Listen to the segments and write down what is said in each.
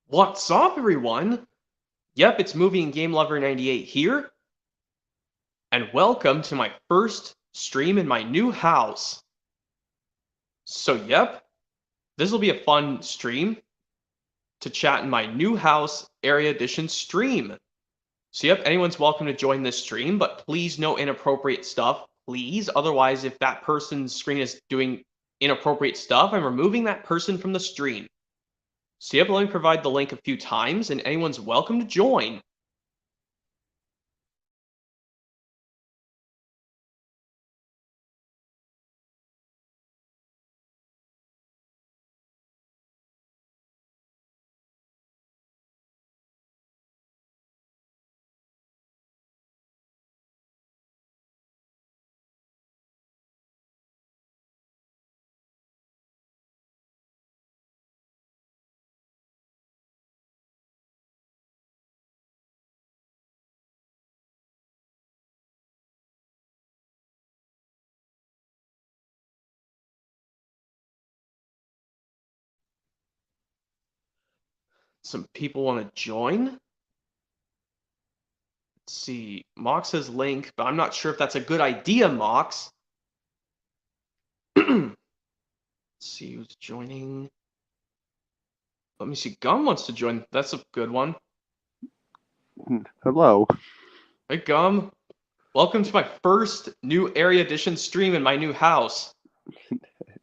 What's up, everyone? Yep, it's Movie and Game Lover 98 here, and welcome to my first stream in my new house. Yep, this will be a fun stream to chat in my new house area edition stream. Yep, anyone's welcome to join this stream, but please no inappropriate stuff, please. Otherwise, if that person's screen is doing inappropriate stuff, I'm removing that person from the stream. Yep, let me provide the link a few times, and anyone's welcome to join. Some people want to join. Let's see. Mox says link, but I'm not sure if that's a good idea, Mox. Let's see who's joining. Let me see. Gum wants to join. That's a good one. Hello. Hey, Gum. Welcome to my first new area edition stream in my new house.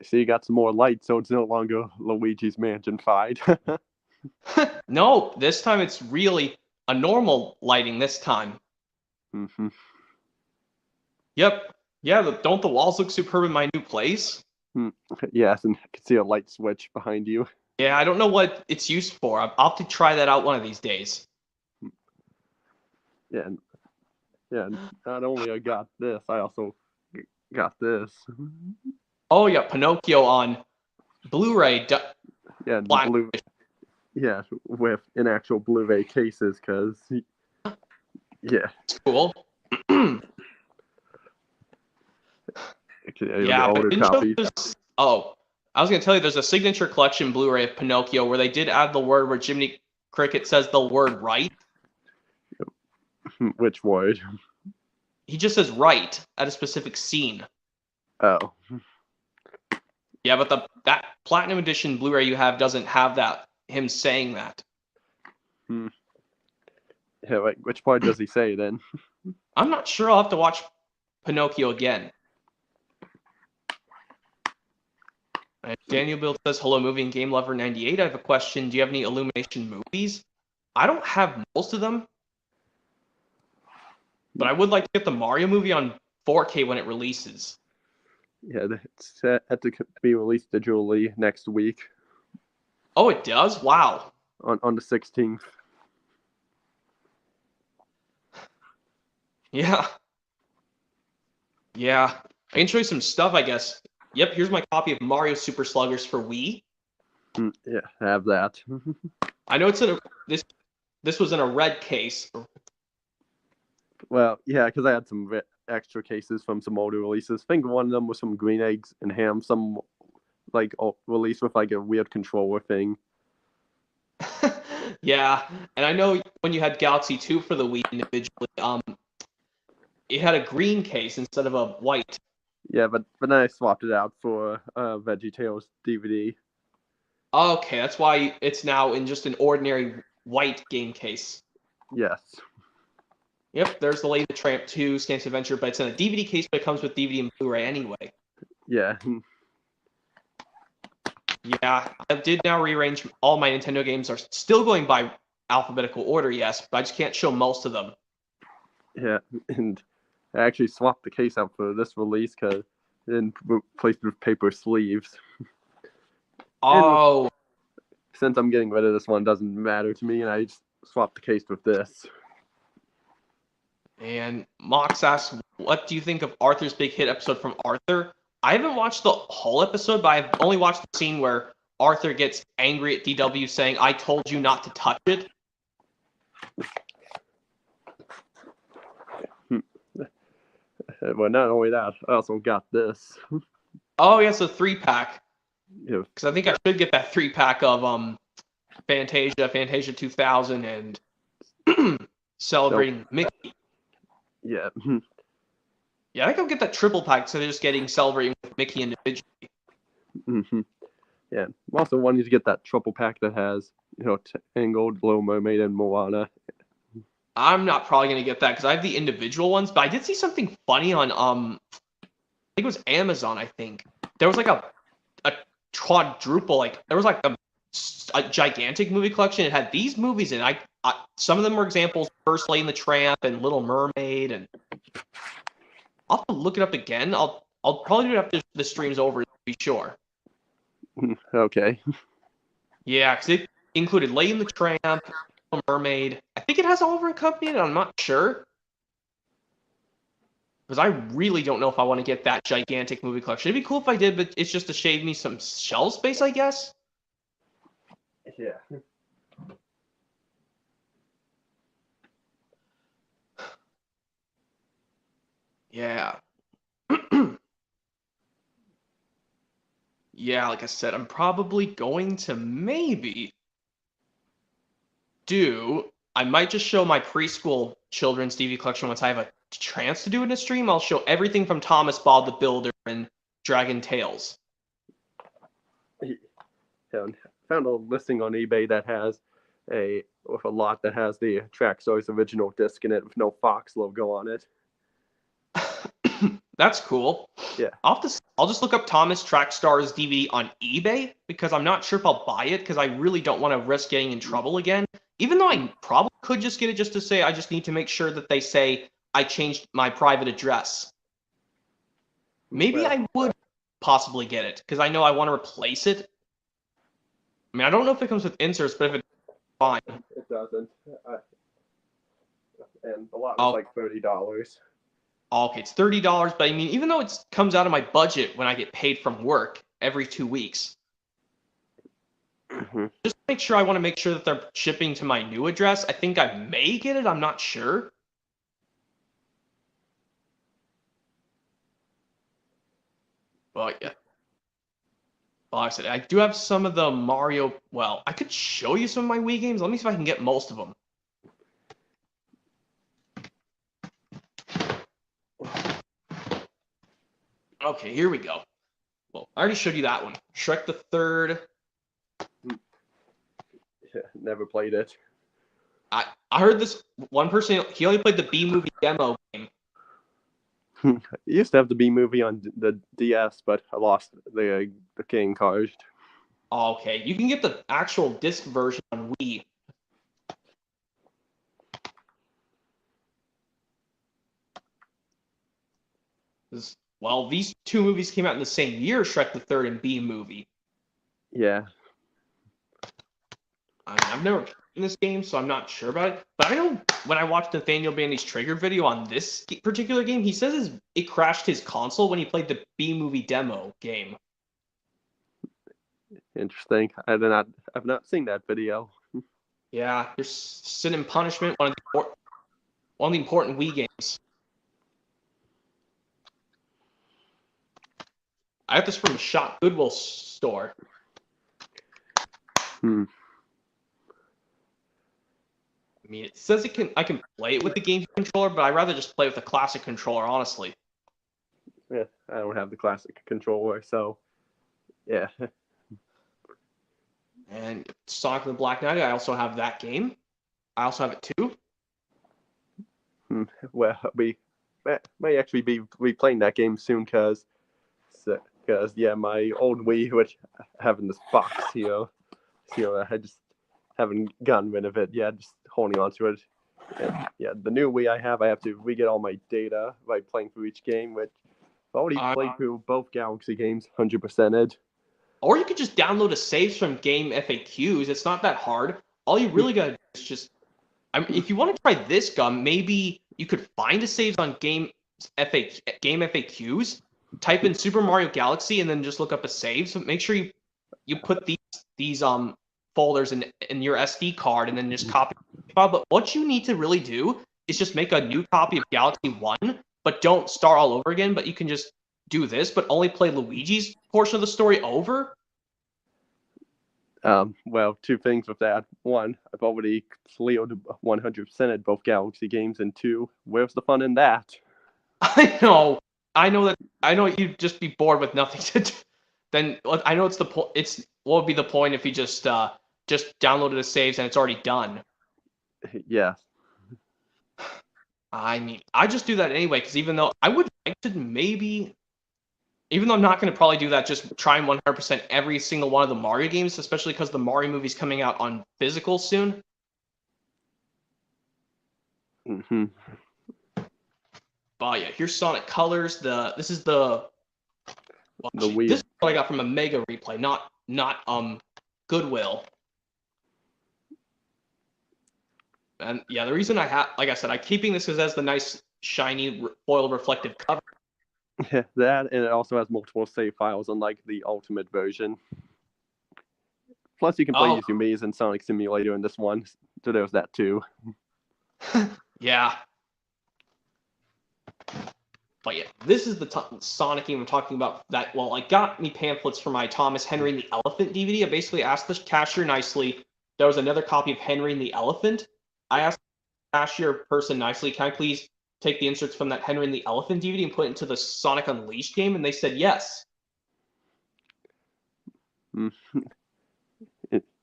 So you got some more light, so it's no longer Luigi's Mansion 5. No, this time it's really a normal lighting this time. Mm-hmm. Yep. Yeah, don't the walls look superb in my new place? Yes, and I can see a light switch behind you. Yeah, I don't know what it's used for. I'll have to try that out one of these days. Yeah, not only I got this, I also got this. Oh, yeah, Pinocchio on Blu-ray. Yeah, yeah, with in actual Blu-ray cases, because yeah, it's cool. yeah, but older copy. Oh, I was gonna tell you, there's a signature collection Blu-ray of Pinocchio where they did add the word where Jiminy Cricket says the word right. Which word? He just says right at a specific scene. Oh. Yeah, but that Platinum Edition Blu-ray you have doesn't have him saying that. Yeah, like, which part does he say then? I'm not sure. I'll have to watch Pinocchio again. Daniel Bill says, hello, Movie and Game Lover 98. I have a question. Do you have any Illumination movies? I don't have most of them, but I would like to get the Mario movie on 4K when it releases. Yeah, it's set to be released digitally next week. Oh, it does? Wow. On the 16th. Yeah. Yeah. I can show you some stuff, I guess. Yep, here's my copy of Mario Super Sluggers for Wii. Yeah, I have that. I know it's in this was in a red case. Well, yeah, because I had some extra cases from some older releases. I think one of them was some green eggs and ham, some like release with like a weird controller thing. Yeah, and I know when you had Galaxy 2 for the Wii individually, it had a green case instead of a white. Yeah, but then I swapped it out for VeggieTales DVD. Okay, that's why it's now in just an ordinary white game case. Yes. Yep, there's the Lady Tramp 2 Stance Adventure, but it's in a DVD case, but it comes with DVD and Blu-ray anyway. Yeah. Yeah, I did now rearrange all my Nintendo games are still going by alphabetical order, yes, but I just can't show most of them. Yeah, and I actually swapped the case out for this release because then replaced with paper sleeves. Oh. And since I'm getting rid of this one, it doesn't matter to me, and I just swapped the case with this. And Mox asks, what do you think of Arthur's big hit episode from Arthur? I haven't watched the whole episode, but I've only watched the scene where Arthur gets angry at DW saying, I told you not to touch it. Well, not only that, I also got this. Oh, yes, a 3-pack. Yeah. Because I think I should get that 3-pack of Fantasia 2000, and celebrating Mickey. Yeah. Yeah, I think I'll get that triple pack instead of just getting celebrating with Mickey individually. Mm-hmm. Yeah. I'm also wanting to get that triple pack that has, Tangled, Little Mermaid, and Moana. I'm not probably gonna get that because I have the individual ones, but I did see something funny on I think it was Amazon. I think there was like a quadruple, like there was like a gigantic movie collection. It had these movies, and I some of them were examples: First Lady and the Tramp and Little Mermaid, and I'll have to look it up again. I'll probably do it after the stream's over to be sure. Okay. Yeah, because it included Lady and the Tramp, Little Mermaid. I think it has Oliver and Company in it. I'm not sure. Because I really don't know if I want to get that gigantic movie collection. It'd be cool if I did, but it's just to shave me some shelf space, I guess. Yeah. Yeah. Yeah, like I said, I'm probably going to maybe I might just show my preschool children's DVD collection once I have a chance to do it in a stream. I'll show everything from Thomas Bob the Builder and Dragon Tales. Found a listing on eBay that has a lot that has the Trackstars original disc in it with no Fox logo on it. That's cool. Yeah. I'll just look up Thomas Trackstar's DVD on eBay because I'm not sure if I'll buy it because I really don't want to risk getting in trouble again. Even though I probably could just get it just to say I just need to make sure that they say I changed my private address. Maybe I would possibly get it because I know I want to replace it. I mean, I don't know if it comes with inserts, but if it's fine. It doesn't. And a lot was like $30. Okay, it's $30, but I mean, even though it comes out of my budget when I get paid from work every 2 weeks, just make sure I want to make sure that they're shipping to my new address. I think I may get it. I'm not sure. But yeah. Like I said, I do have some of the Mario. Well, I could show you some of my Wii games. Let me see if I can get most of them. Okay, here we go. Well, I already showed you that one. Shrek the Third. Yeah, never played it. I heard this one person, he only played the B-movie demo game. I used to have the B movie on the DS, but I lost the game card. Okay, you can get the actual disc version on Wii. Well, these two movies came out in the same year, Shrek the Third and B-movie. Yeah. I mean, I've never played this game, so I'm not sure about it. But I know when I watched Nathaniel Bandy's Trigger video on this particular game, he says it crashed his console when he played the B-movie demo game. Interesting. I've not seen that video. Yeah, you're Sin and Punishment, one of the important Wii games. I got this from a Shop Goodwill store. I mean, it says I can play it with the GameCube controller, but I'd rather just play with the classic controller, honestly. Yeah, I don't have the classic controller, so yeah. And Sonic the Black Knight, I also have that game. I also have it too. Well, we may actually be replaying that game soon because yeah, my old Wii, which I have in this box here, I just haven't gotten rid of it yet, just holding on to it. And yeah, the new Wii I have to re-get all my data by playing through each game, which I've already played through both Galaxy games, 100%ed. Or you could just download a saves from Game FAQs. It's not that hard. All you really gotta do is just, if you want to try this gun, maybe you could find a saves on Game FAQs. Type in Super Mario Galaxy and then just look up a save. So make sure you put these folders in your SD card and then just copy the file. But what you need to really do is just make a new copy of Galaxy 1, but don't start all over again. But you can just do this, but only play Luigi's portion of the story over. Well, two things with that. One, I've already cleared 100% both Galaxy games, and two, where's the fun in that? I know that. I know you'd just be bored with nothing to do. Then I know it's the point. What would be the point if you just downloaded the saves and it's already done? Yeah. I mean, I just do that anyway because even though I would like to maybe, even though I'm not going to probably do that, just try and 100% every single one of the Mario games, especially because the Mario movie's coming out on physical soon. Mm-hmm. But yeah, here's Sonic Colors. This is the The this is Wii. what I got from a Mega Replay, not Goodwill. And yeah, the reason I have, like I said, I'm keeping this because it has the nice shiny foil reflective cover. Yeah, that, and it also has multiple save files, unlike the Ultimate version. Plus, you can play as your Mii's in Sonic Simulator in this one, so there's that too. Yeah. But yeah, this is the Sonic game I'm talking about. That, well, I got me pamphlets for my Thomas Henry and the Elephant DVD. I basically asked the cashier nicely. There was another copy of Henry and the Elephant. I asked the cashier person nicely, can I please take the inserts from that Henry and the Elephant DVD and put it into the Sonic Unleashed game? And they said yes.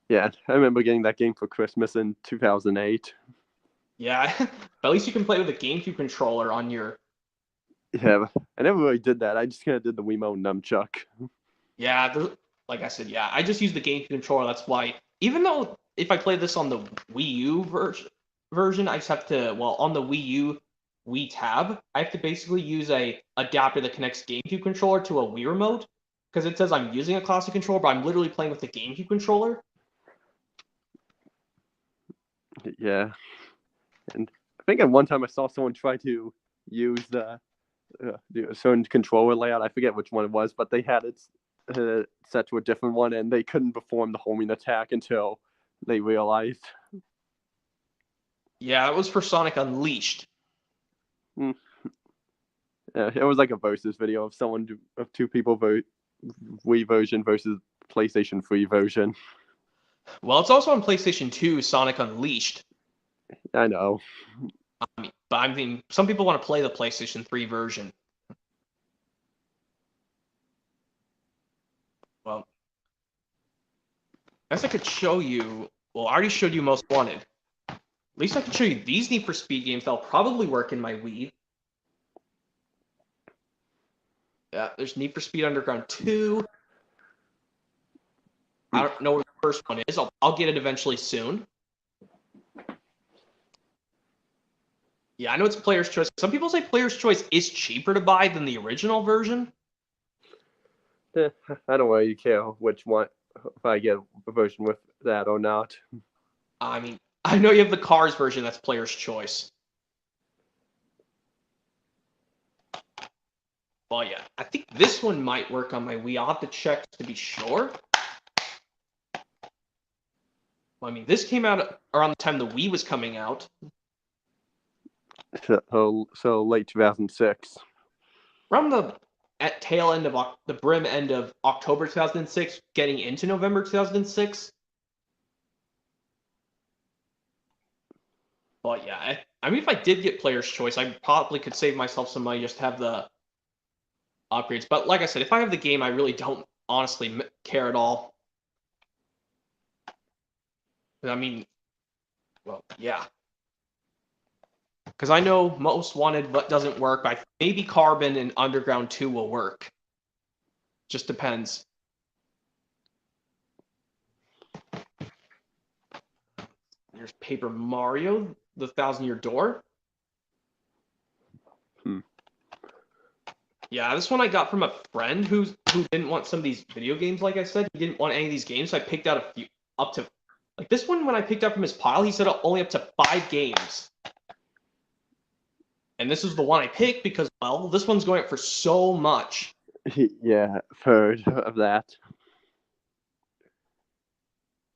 Yeah, I remember getting that game for Christmas in 2008. Yeah, but at least you can play with a GameCube controller on your... Yeah, I never really did that. I just kind of did the Wiimote nunchuck. Yeah, like I said, yeah, I just use the GameCube controller. That's why, even though if I play this on the Wii U version, I just have to, well, on the Wii U Wii Tab, I have to basically use a adapter that connects GameCube controller to a Wii remote, because it says I'm using a classic controller, but I'm literally playing with the GameCube controller. Yeah, and I think at one time I saw someone try to use the certain controller layout. I forget which one it was, but they had it set to a different one, and they couldn't perform the homing attack until they realized. Yeah, it was for Sonic Unleashed. Yeah, it was like a versus video of two people vote Wii version versus PlayStation 3 version. Well, it's also on PlayStation 2, Sonic Unleashed. I know. But I mean, some people want to play the PlayStation 3 version. Well, I guess I could show you. Well, I already showed you Most Wanted. At least I can show you these Need for Speed games that'll probably work in my Wii. Yeah, there's Need for Speed Underground 2. I don't know where the first one is. I'll get it eventually soon. Yeah, I know it's Player's Choice. Some people say Player's Choice is cheaper to buy than the original version. I don't really care which one, if I get a version with that or not. I mean, I know you have the Cars version that's Player's Choice. Well, yeah, I think this one might work on my Wii. I'll have to check to be sure. Well, I mean, this came out around the time the Wii was coming out. So late 2006. Around the tail end of the brim end of October 2006, getting into November 2006. But yeah, I mean, if I did get Player's Choice, I probably could save myself some money just to have the upgrades. But like I said, if I have the game, I really don't honestly care at all. I mean, well, yeah. Because I know Most Wanted doesn't work, but maybe Carbon and Underground 2 will work. Just depends. Here's Paper Mario, the 1,000-Year Door. Yeah, this one I got from a friend who didn't want some of these video games, like I said. He didn't want any of these games, so I picked out a few, up to... Like this one, when I picked up from his pile, he said only up to 5 games. And this is the one I picked because, well, this one's going up for so much. Yeah, I've heard of that.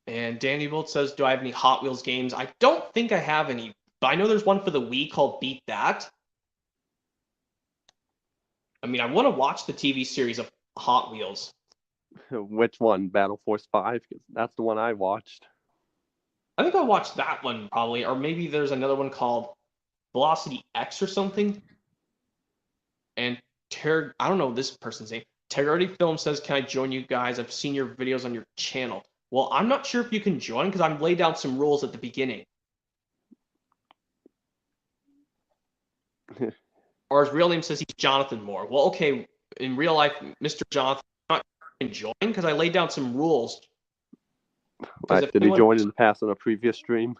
And Danny Bolt says, do I have any Hot Wheels games? I don't think I have any, but I know there's one for the Wii called Beat That. I mean, I want to watch the TV series of Hot Wheels. Which one? Battle Force 5? 'Cause that's the one I watched. I think I watched that one probably, or maybe there's another one called Velocity X or something. And I don't know this person's name. Tegarity Film says, "Can I join you guys? I've seen your videos on your channel." Well, I'm not sure if you can join because I've laid down some rules at the beginning. Or his real name says he's Jonathan Moore. Well, okay, in real life, Mr. Jonathan, I'm not going to join because I laid down some rules. Did he join in the past on a previous stream?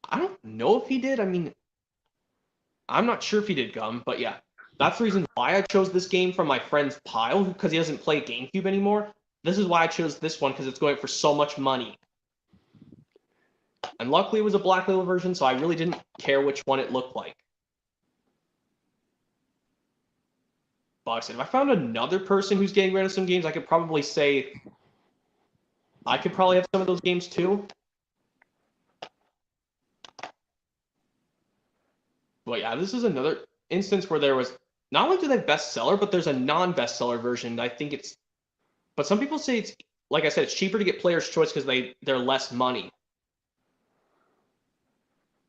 I don't know if he did. I mean, I'm not sure if he did, Gum, but yeah. That's the reason why I chose this game from my friend's pile, because he doesn't play GameCube anymore. This is why I chose this one, because it's going for so much money. And luckily it was a Black Label version, so I really didn't care which one it looked like. But if I found another person who's getting rid of some games, I could probably say I could probably have some of those games too. But yeah, this is another instance where there was, not only do they have bestseller, but there's a non-bestseller version. I think it's, but some people say it's, like I said, it's cheaper to get Player's Choice because they're less money.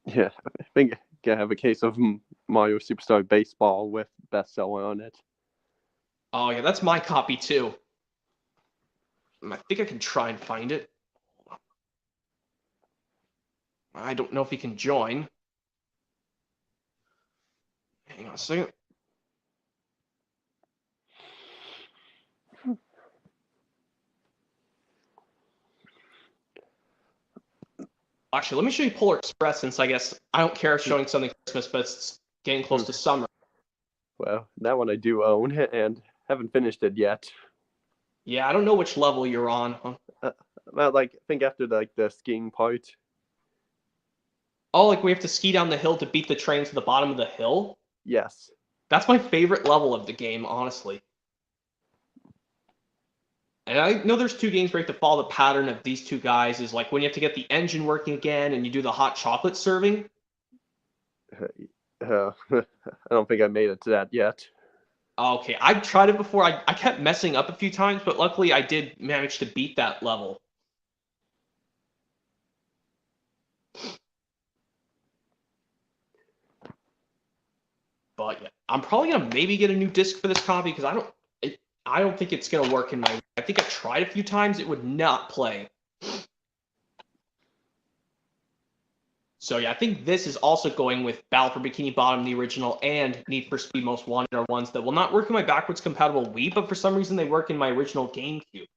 Yeah, I think I have a case of Mario Superstar Baseball with bestseller on it. Oh yeah, that's my copy too. I think I can try and find it. I don't know if he can join. Hang on a second. Actually, let me show you Polar Express, since I guess I don't care showing something Christmas, but it's getting close to summer. Well, that one I do own and haven't finished it yet. Yeah, I don't know which level you're on. Huh? Well, I think after the skiing part. Oh, like we have to ski down the hill to beat the train to the bottom of the hill? Yes. That's my favorite level of the game, honestly. And I know there's two games where you have to follow the pattern of these two guys, is like when you have to get the engine working again and you do the hot chocolate serving. I don't think I made it to that yet. Okay, I've tried it before. I kept messing up a few times, but luckily I did manage to beat that level. But yeah, I'm probably gonna maybe get a new disc for this copy because I don't think it's gonna work in my. I think I tried a few times; it would not play. So yeah, I think this is also going with Battle for Bikini Bottom, the original, and Need for Speed Most Wanted are ones that will not work in my backwards compatible Wii, but for some reason they work in my original GameCube.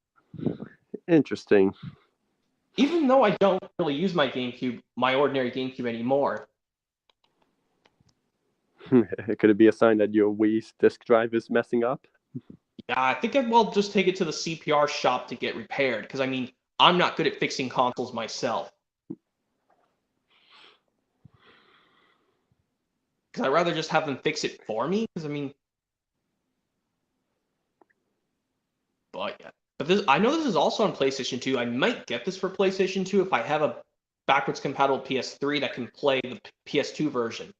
Interesting. Even though I don't really use my GameCube, my ordinary GameCube anymore. Could it be a sign that your Wii's disk drive is messing up? Yeah, I think I'll just take it to the CPR shop to get repaired, because I mean, I'm not good at fixing consoles myself. Because I'd rather just have them fix it for me, because I mean... But yeah. But this, I know this is also on PlayStation 2. I might get this for PlayStation 2 if I have a backwards compatible PS3 that can play the PS2 version.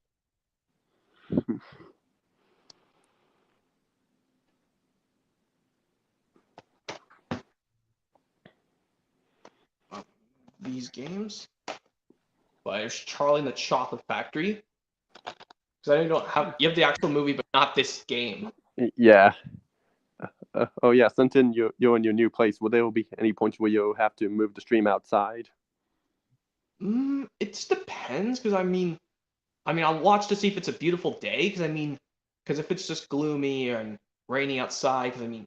These games. But there's Charlie and the Chocolate Factory. Because I know you don't have, you have the actual movie, but not this game. Yeah. Oh yeah, since you're in your new place, will there be any points where you'll have to move the stream outside? It just depends, because I mean, I'll watch to see if it's a beautiful day, because if it's just gloomy and rainy outside, because I mean,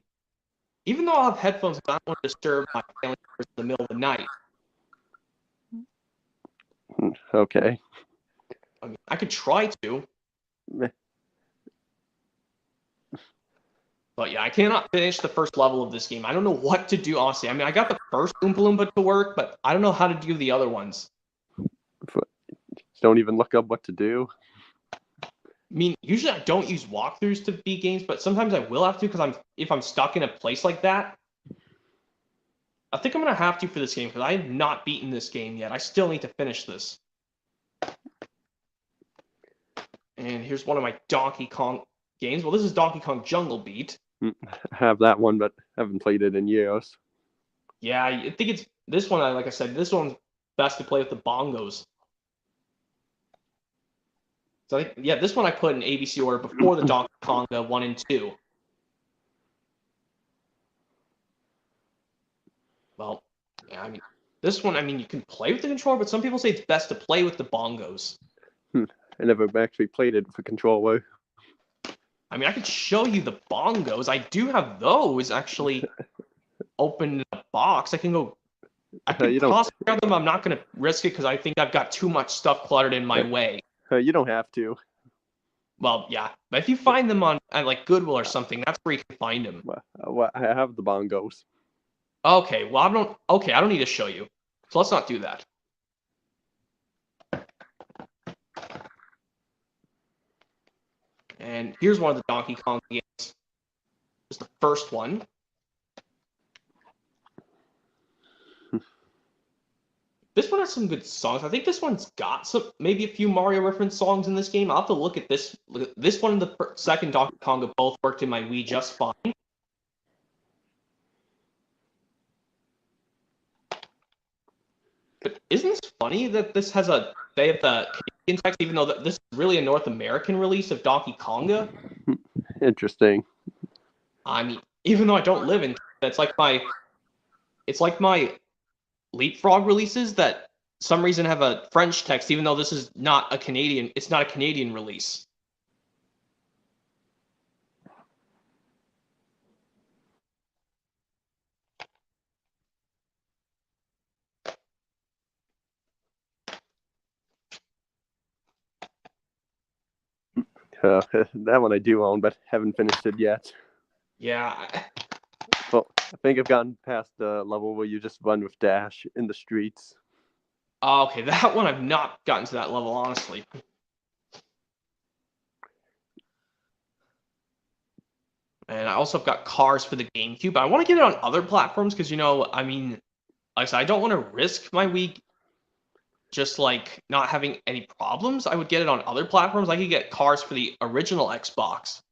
even though I'll have headphones, I don't want to disturb my family members in the middle of the night. Okay. I mean, I could try to. But yeah, I cannot finish the first level of this game. I don't know what to do, honestly. I mean, I got the first Oompa Loompa to work, but I don't know how to do the other ones. Don't even look up what to do. I mean, usually I don't use walkthroughs to beat games, but sometimes I will have to because if I'm stuck in a place like that. I think I'm going to have to for this game because I have not beaten this game yet. I still need to finish this. And here's one of my Donkey Kong games. Well, this is Donkey Kong Jungle Beat. I have that one, but haven't played it in years. Yeah, I think it's this one. Like I said, this one's best to play with the bongos. So I think, yeah, this one I put in ABC order before the Donkey Konga 1 and 2. Well, yeah, I mean, this one, I mean, you can play with the controller, but some people say it's best to play with the bongos. I never actually played it with a controller. I mean, I could show you the bongos. I do have those actually open in a box. I can You don't. possibly grab them. I'm not going to risk it because I think I've got too much stuff cluttered in my way. You don't have to. Well, yeah, but if you find them on like Goodwill or something, that's where you can find them. Well, I have the bongos. Okay, well, I don't. Okay, I don't need to show you. So let's not do that. And here's one of the Donkey Kong games. It's the first one. This one has some good songs. I think this one's got maybe a few Mario reference songs in this game. I'll have to look at this. This one and the second Donkey Kong both worked in my Wii just fine. But isn't this funny that they have the Canadian text, even though this is really a North American release of Donkey Konga? Interesting. I mean, even though I don't live in Canada, it's like my Leapfrog releases that some reason have a French text, even though this is not a Canadian. It's not a Canadian release. That one I do own, but haven't finished it yet. Yeah. Well, I think I've gotten past the level where you just run with Dash in the streets. Okay, that one I've not gotten to that level, honestly. And I also have got Cars for the GameCube. I want to get it on other platforms because, I mean, like I said, I don't want to risk my Wii just like not having any problems. I would get it on other platforms. I could get Cars for the original Xbox.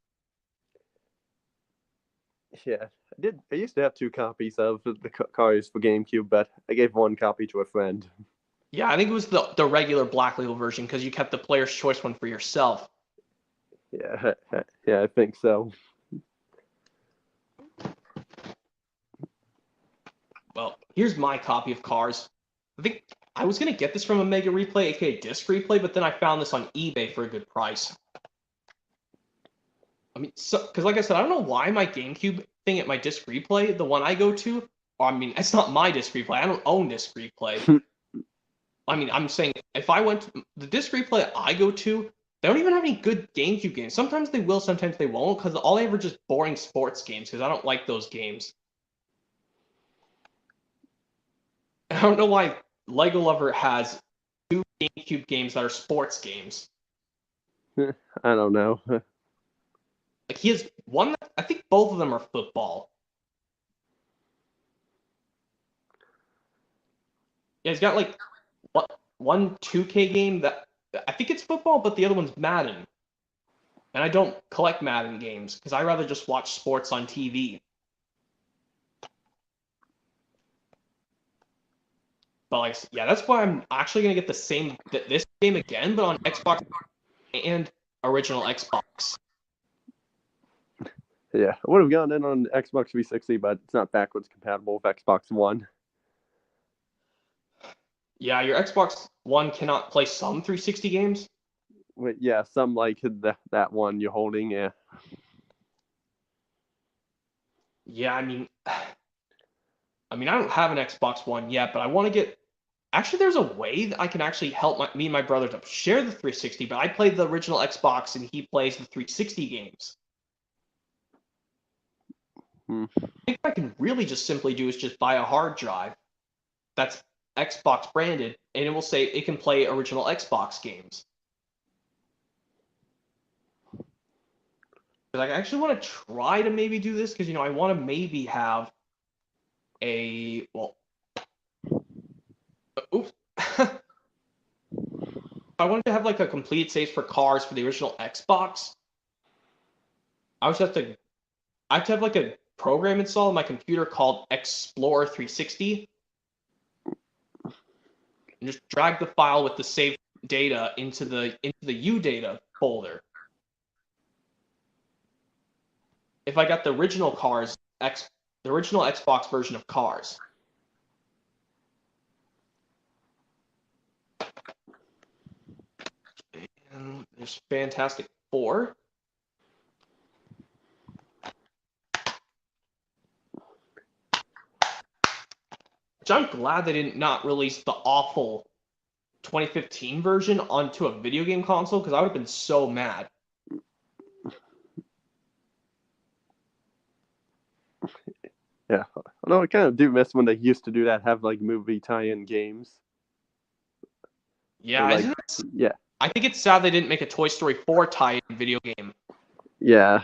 Yeah, I did. I used to have 2 copies of the Cars for GameCube, but I gave 1 copy to a friend. Yeah, I think it was the regular Black Label version because you kept the player's choice one for yourself. Yeah, yeah, I think so. Well, here's my copy of Cars. I think I was going to get this from a Mega Replay, aka Disc Replay, but then I found this on eBay for a good price. I mean, because like I said, I don't know why my GameCube thing at my Disc Replay, the one I go to, or I mean, it's not my Disc Replay. I don't own Disc Replay. I mean, I'm saying if I went to the Disc Replay I go to, they don't even have any good GameCube games. Sometimes they will, sometimes they won't, because all they have are just boring sports games, because I don't like those games. I don't know why Lego Lover has 2 GameCube games that are sports games. I don't know. Like he has one, I think both of them are football. Yeah, he's got like one 2K game that I think it's football, but the other one's Madden. And I don't collect Madden games because I rather just watch sports on TV. But like, yeah, that's why I'm actually gonna get this game again, but on Xbox and original Xbox. Yeah, I would have gotten it on Xbox 360, but it's not backwards compatible with Xbox One. Yeah, your Xbox One cannot play some 360 games. Yeah, some like that one you're holding. Yeah. Yeah, I mean, I don't have an Xbox One yet, but I want to get. Actually, there's a way that I can actually help me and my brother to share the 360. But I play the original Xbox and he plays the 360 games. I think I can really just simply do is just buy a hard drive that's Xbox branded, and it will say it can play original Xbox games. But I actually want to try to maybe do this because I want to maybe have oops. I wanted to have like a complete saves for Cars for the original Xbox. I would have to I have to have like a program installed on my computer called Explorer 360, and just drag the file with the saved data into the udata folder. If I got the original the original Xbox version of Cars. And there's Fantastic Four. Which I'm glad they did not release the awful 2015 version onto a video game console, because I would have been so mad. Yeah, although I kind of do miss when they used to do that, have like movie tie-in games. Yeah, like, yeah, I think it's sad they didn't make a Toy Story 4 tie-in video game. yeah.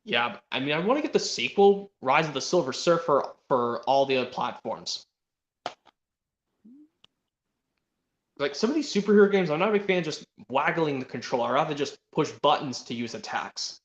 Yeah, I mean, I want to get the sequel, Rise of the Silver Surfer, for all the other platforms. Like, some of these superhero games, I'm not a big fan of just waggling the controller. I'd rather just push buttons to use attacks.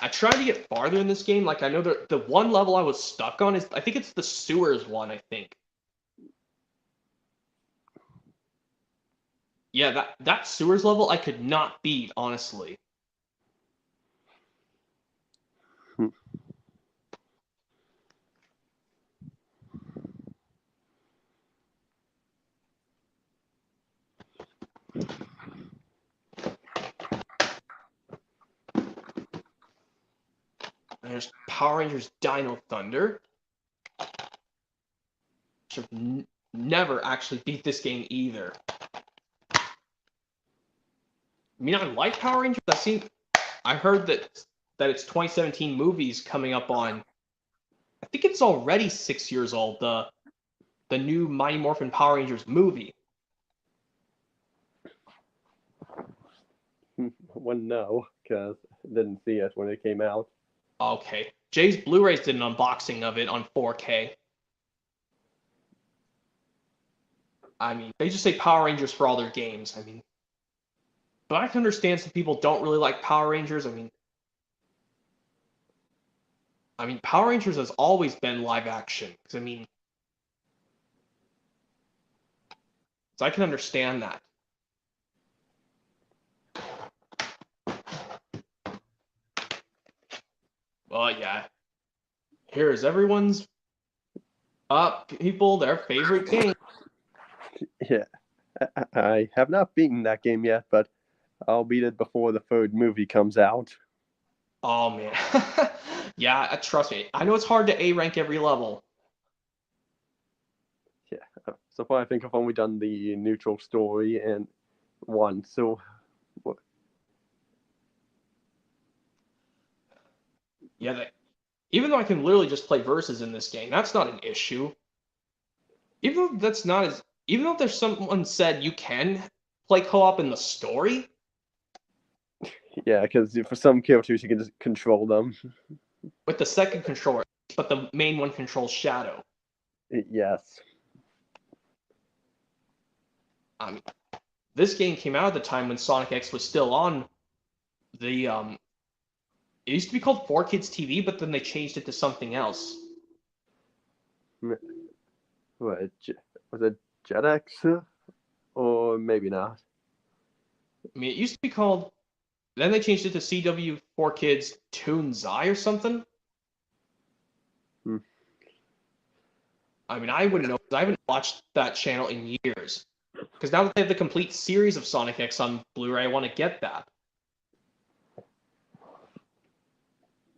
I tried to get farther in this game. Like, I know the one level I was stuck on is, I think it's the sewers one, I think. Yeah, that sewers level I could not beat, honestly. There's Power Rangers Dino Thunder. Should never actually beat this game either. I mean, I like Power Rangers. I heard that its 2017 movie's coming up on. I think it's already 6 years old. The new Mighty Morphin Power Rangers movie. Well, no, because I didn't see it when it came out. Okay, Jay's Blu-rays did an unboxing of it on 4K. I mean, they just say Power Rangers for all their games. I mean, but I can understand some people don't really like Power Rangers. I mean, Power Rangers has always been live action. Because so I can understand that. Well, yeah. Here's everyone's people their favorite game. Yeah, I have not beaten that game yet, but I'll beat it before the third movie comes out. Oh man, yeah. Trust me, I know it's hard to A rank every level. Yeah, so far I think I've only done the neutral story and one. So, Yeah, even though I can literally just play versus in this game, that's not an issue. Even though there's someone said you can play co-op in the story. yeah, because for some characters you can just control them. With the second controller, but the main one controls Shadow. Yes. This game came out at the time when Sonic X was still on the it used to be called 4Kids TV, but then they changed it to something else. What, was it JetX? Or maybe not. I mean, it used to be called. Then they changed it to CW4Kids Toonzai or something. I mean, I wouldn't know because I haven't watched that channel in years. Because now that they have the complete series of Sonic X on Blu-ray, I want to get that.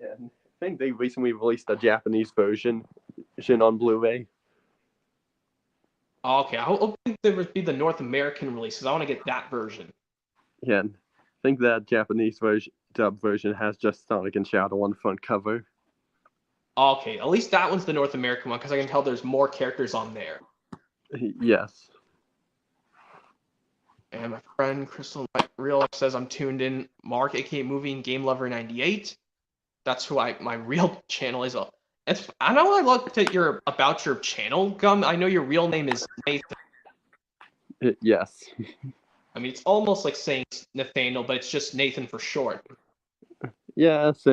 Yeah, I think they recently released a Japanese version on Blu-ray. Okay, I hope there would be the North American release because I want to get that version. Yeah, I think that Japanese dub version has just Sonic and Shadow on the front cover. Okay, at least that one's the North American one because I can tell there's more characters on there. Yes. And my friend Crystal, my real life says I'm tuned in. Mark, aka Movie and Game Lover 98. That's who my real channel is. I know I looked at about your channel, Gum. I know your real name is Nathan. Yes. I mean, it's almost like saying Nathaniel, but it's just Nathan for short. Yes.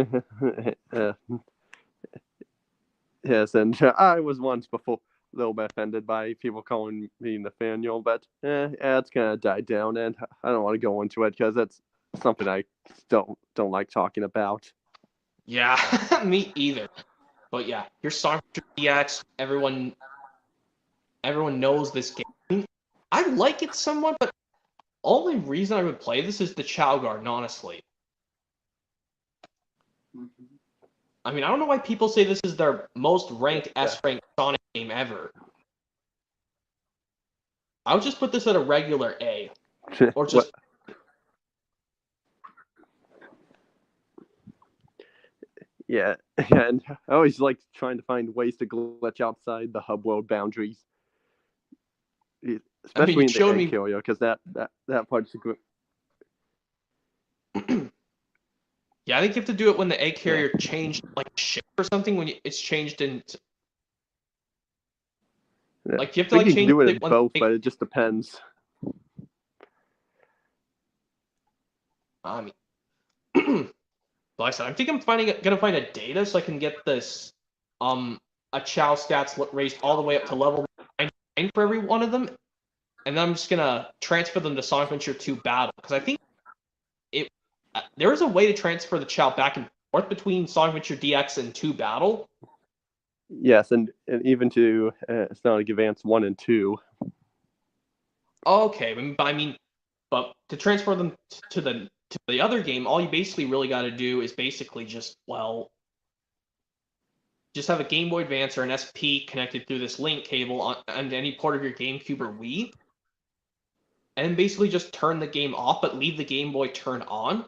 Yes, and I was once before a little bit offended by people calling me Nathaniel, but it's kind of died down, and I don't want to go into it because it's something I don't like talking about. Yeah, me either. But yeah, your Sonic DX, everyone knows this game. I like it somewhat, but only reason I would play this is the Chao Garden, honestly. I mean, I don't know why people say this is their most ranked S-ranked Sonic game ever. I would just put this at a regular A. Or just... Yeah, and I always like trying to find ways to glitch outside the hub world boundaries. Especially in the egg carrier, because that part's good. Yeah, I think you have to do it when the egg carrier changed like shape or something. When it's changed in, like you have to like change. You can do it in both, but it just depends. I mean, like I said, I think I'm gonna find a data so I can get this a Chao stats raised all the way up to level 99 for every one of them, and then I'm just gonna transfer them to Sonic Adventure 2 Battle, because I think there is a way to transfer the Chao back and forth between Sonic Adventure DX and 2 Battle. Yes, and even to Sonic Advance 1 and 2. Okay, but to transfer them to the other game, all you basically really got to do is basically just have a Game Boy Advance or an SP connected through this link cable on any port of your GameCube or Wii, and basically just turn the game off, but leave the Game Boy turned on,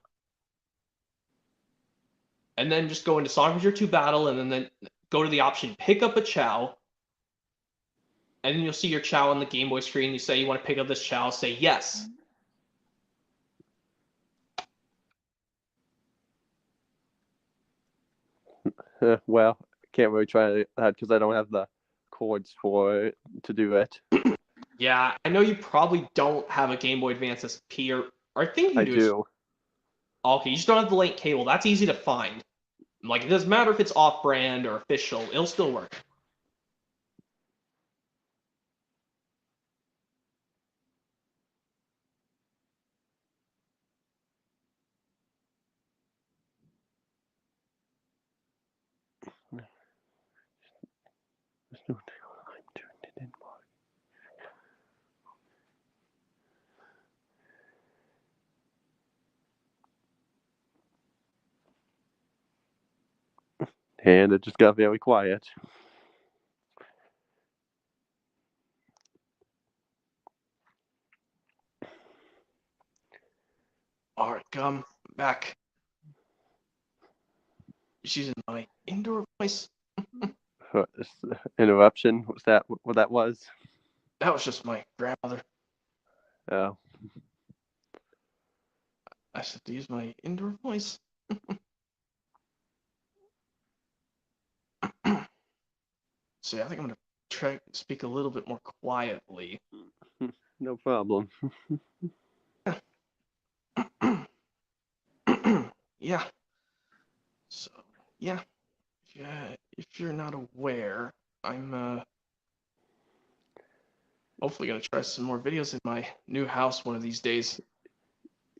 and then just go into Sonic Adventure 2 Battle, and then go to the option Pick Up a Chao, and then you'll see your Chao on the Game Boy screen. You say you want to pick up this Chao, say yes. Well, can't really try that because I don't have the cords to do it. Yeah, I know you probably don't have a Game Boy Advance SP, or I think you do. I do. Okay, you just don't have the link cable. That's easy to find. Like, it doesn't matter if it's off-brand or official. It'll still work. And it just got very quiet. All right, come back. She's in my indoor voice. Interruption? Was that what that was? That was just my grandmother. Oh. I should use my indoor voice. So yeah, I think I'm gonna try to speak a little bit more quietly. No problem. Yeah. So yeah, if you're not aware, I'm hopefully gonna try some more videos in my new house one of these days.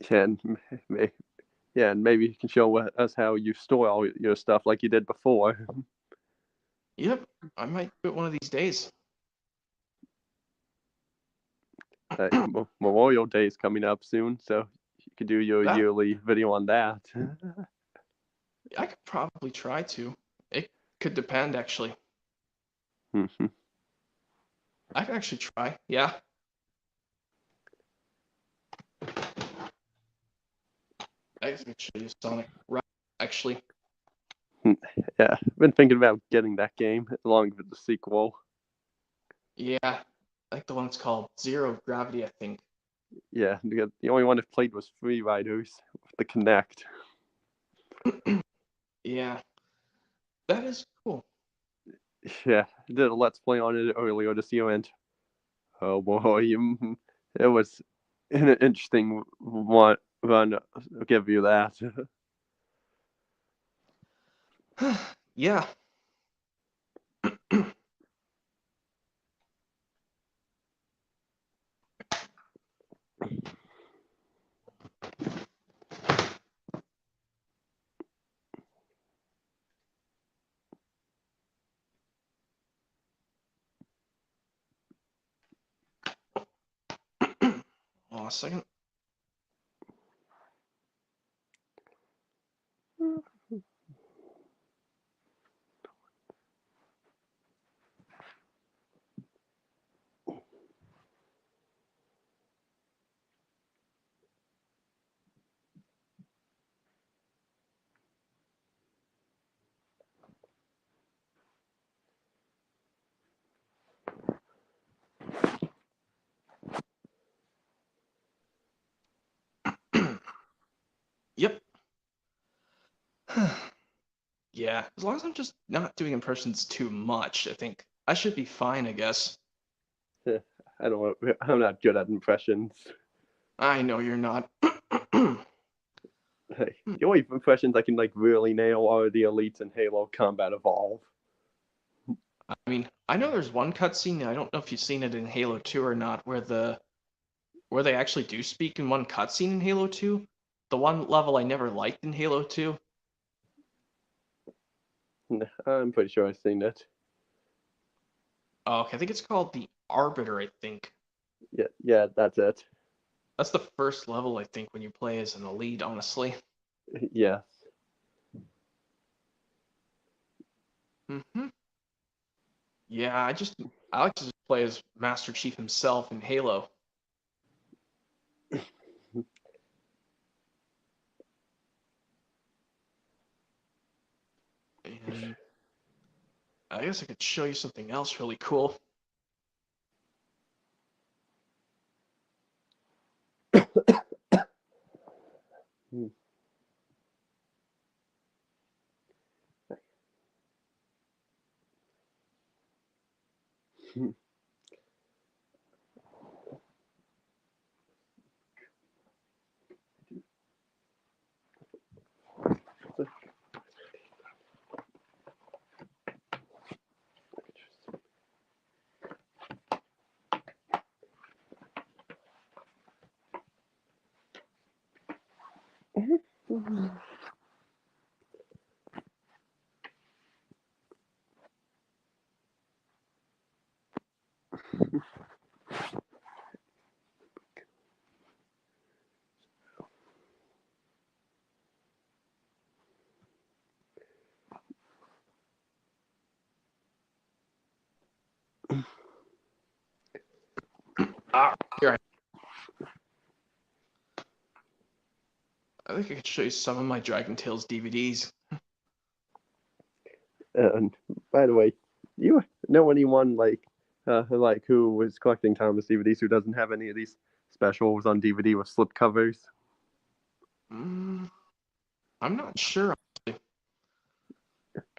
And maybe you can show us how you store all your stuff like you did before. Yep, I might do it one of these days. Memorial Day is coming up soon, so you could do your yearly video on that. I could probably try to. It could depend, actually. Mm-hmm. I could actually try, yeah. I could show you Sonic, right, actually. Yeah, I've been thinking about getting that game along with the sequel. Yeah, I think the one that's called Zero Gravity, I think. Yeah, the only one that played was Free Riders with the Connect. Yeah, that is cool. Yeah, I did a Let's Play on it earlier this year, and oh boy, it was an interesting one. Run, I'll give you that. Yeah. Hold on a second. Yep. Yeah, as long as I'm just not doing impressions too much, I think I should be fine, I guess. I don't know. I'm not good at impressions. I know you're not. The only impressions I can really nail are the elites in Halo Combat Evolve. I mean, I know there's one cutscene, I don't know if you've seen it in Halo 2 or not, where they actually do speak in one cutscene in Halo 2. The one level I never liked in Halo 2. I'm pretty sure I've seen it. Oh, okay, I think it's called the Arbiter, I think. Yeah, that's it. That's the first level, I think, when you play as an elite, honestly. Yes. Mm-hmm. Yeah, I like to just play as Master Chief himself in Halo. And I guess I could show you something else really cool. Here, I think I could show you some of my Dragon Tales DVDs. And by the way, you know anyone who was collecting Thomas DVDs who doesn't have any of these specials on DVD with slip covers? I'm not sure.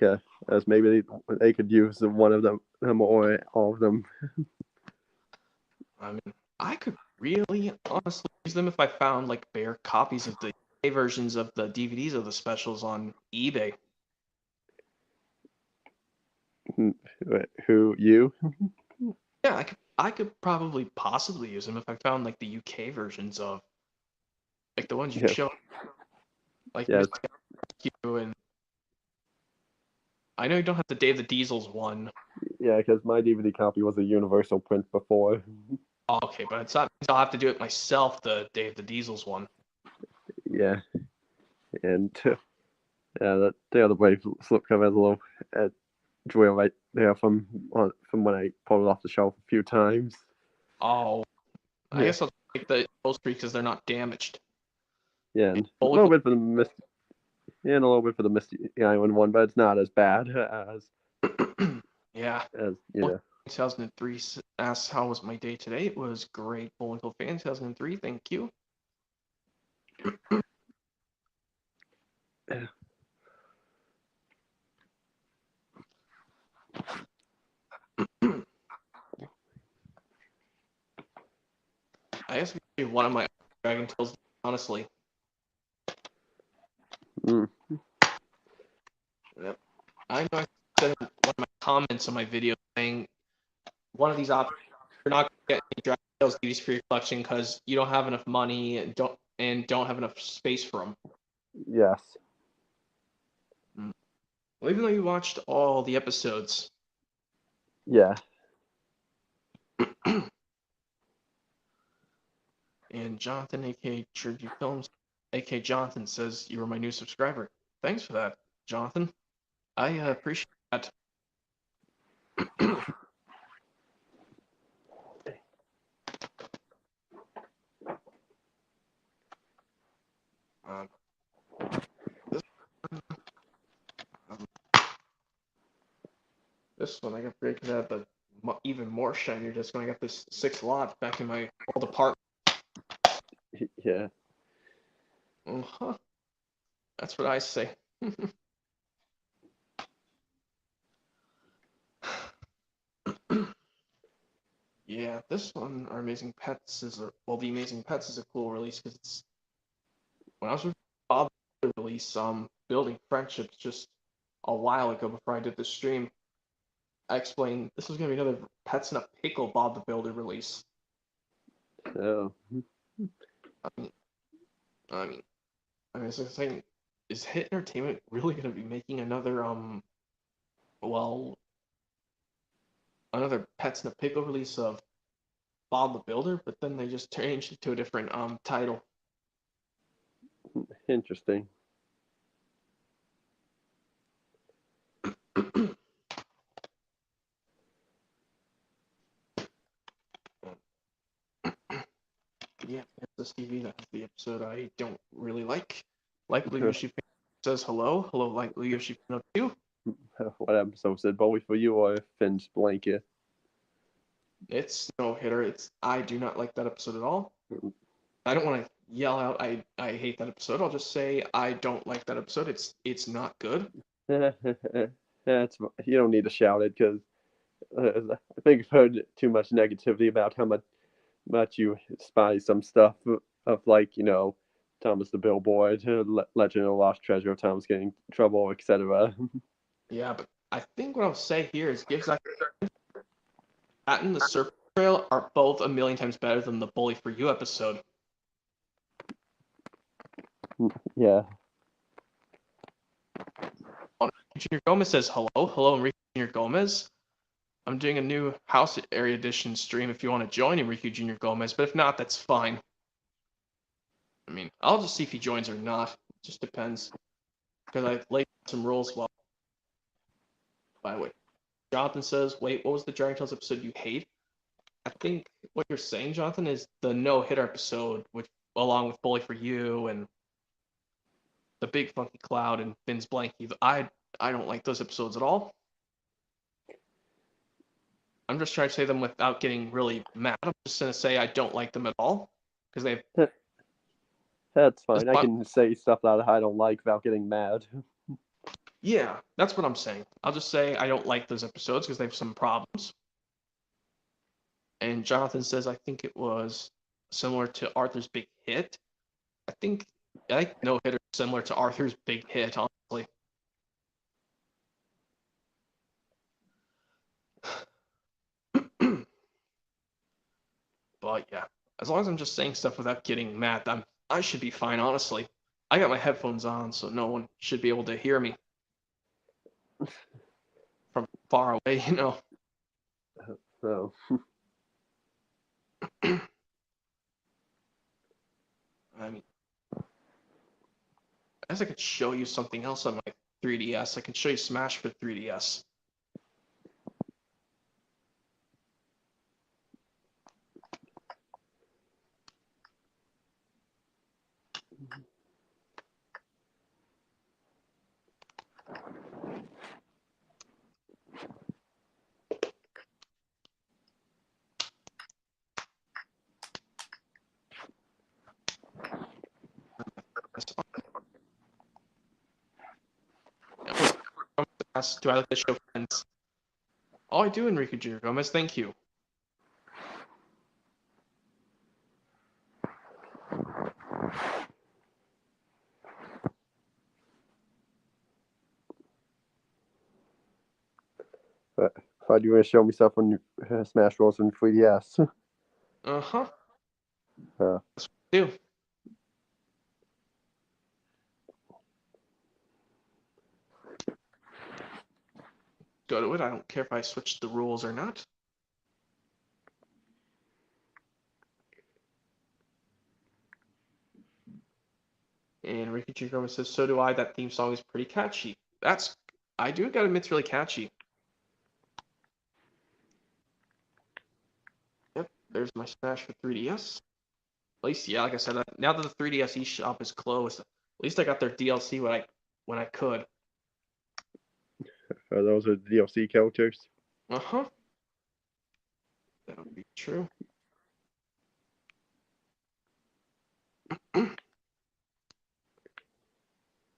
Okay, as maybe they could use one of them or all of them. I mean, I could really honestly use them if I found like bare copies of the UK versions of the DVDs of the specials on eBay. Who you? Yeah, I could probably possibly use them if I found like the UK versions of like the ones you Yes, show, like yes, misc and I know you don't have the Day of the Diesels one. yeah. Because my DVD copy was a universal print before. Oh, okay, but it's not. I'll have to do it myself. The Day of the Diesels one. Yeah, and the other way slipcover has a little drill right there from when I pulled it off the shelf a few times. Oh, I Yeah, guess I'll take the those three because they're not damaged. yeah, And and a little bit for the Misty Island one, but it's not as bad as yeah. you know. 2003 asks, how was my day today? It was great. Bullwinkle fan 2003, thank you. I guess one of my Dragon Tales, honestly. Mm. Yep. I know I said in one of my comments on my video saying one of these options, you're not going to get any Dragon Tales DVDs for your collection because you don't have enough money and don't have enough space for them. Yes. Well, even though you watched all the episodes. Yeah. And Jonathan, aka Tribute Films, aka Jonathan, says you were my new subscriber. Thanks for that, Jonathan. I appreciate that. This, this one I got breaking out the even more shinier disc when I got this 6 lot back in my old apartment. Yeah. Uh-huh. That's what I say. Yeah, this one, The Amazing Pets is a cool release because it's when I was with Bob release Building Friendships just a while ago before I did the stream. I explained this was gonna be another Pets in a Pickle Bob the Builder release. Oh. I mean, I mean, I was saying, is Hit Entertainment really gonna be making another another Pets in a Pickle release of Bob the Builder? But then they just changed it to a different title. Interesting. Yeah, it's the TV. That's the episode I don't really like. Likely Yoshi says hello. Hello, likely Yoshi 2. What episode said Bowie for you or Finn's blanket? It's no hitter. I do not like that episode at all. I don't want to yell out I hate that episode. I'll just say I don't like that episode. It's not good. That's you don't need to shout it because I think I've heard too much negativity about how much you despise some stuff of like Thomas the Billboard, Legend of the Lost Treasure of Thomas Getting in Trouble, etc. Yeah, but I think what I'll say here is Gives That and the Serpent Trail are both a million times better than the Bully for You episode. Yeah. Junior Gomez says hello, Enrique Junior Gomez. I'm doing a new House Area Edition stream if you want to join Enrique Junior Gomez, but if not, that's fine. I mean, I'll just see if he joins or not. It just depends. Because I've laid some rules. Well, by the way, Jonathan says, wait, what was the Dragon Tales episode you hate? I think what you're saying, Jonathan, is the no-hitter episode, which along with Bully for You and the Big Funky Cloud and Finn's Blankie. I don't like those episodes at all. I'm just trying to say them without getting really mad. I'm just going to say I don't like them at all. Because they've... That's fine. I can say stuff that I don't like without getting mad. Yeah, that's what I'm saying. I'll just say I don't like those episodes because they have some problems. And Jonathan says I think it was similar to Arthur's Big Hit. I think No Hitter is similar to Arthur's Big Hit, honestly. But yeah, as long as I'm just saying stuff without getting mad, I should be fine, honestly. I got my headphones on, so no one should be able to hear me from far away, So. I mean, I guess I could show you something else on my 3DS. I can show you Smash for 3DS. Do I like to show friends? Oh, I do, Enrique Jr. Gomez. Thank you. Thought you were gonna show me stuff on Smash Bros. And 3DS. Uh-huh. Uh, That's what I do. Go to it. I don't care if I switch the rules or not. And Ricky Chikoma says, so do I. That theme song is pretty catchy. I do gotta admit, it's really catchy. Yep, there's my Smash for 3DS. At least, yeah, like I said, now that the 3DS eShop is closed, at least I got their DLC when I could. those are DLC characters. Uh-huh. That would be true.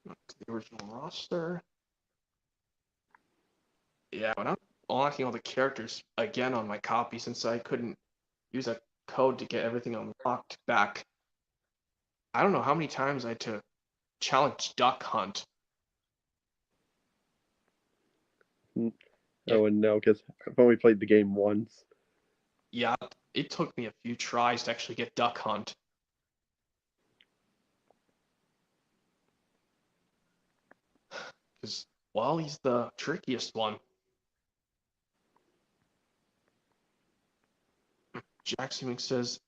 Not to the original roster. Yeah, but I'm unlocking all the characters again on my copy since I couldn't use a code to get everything unlocked back. I don't know how many times I had to challenge Duck Hunt. Oh, and no, because I've only played the game once. Yeah, it took me a few tries to actually get Duck Hunt. Because, well, he's the trickiest one. Jack Seeming says,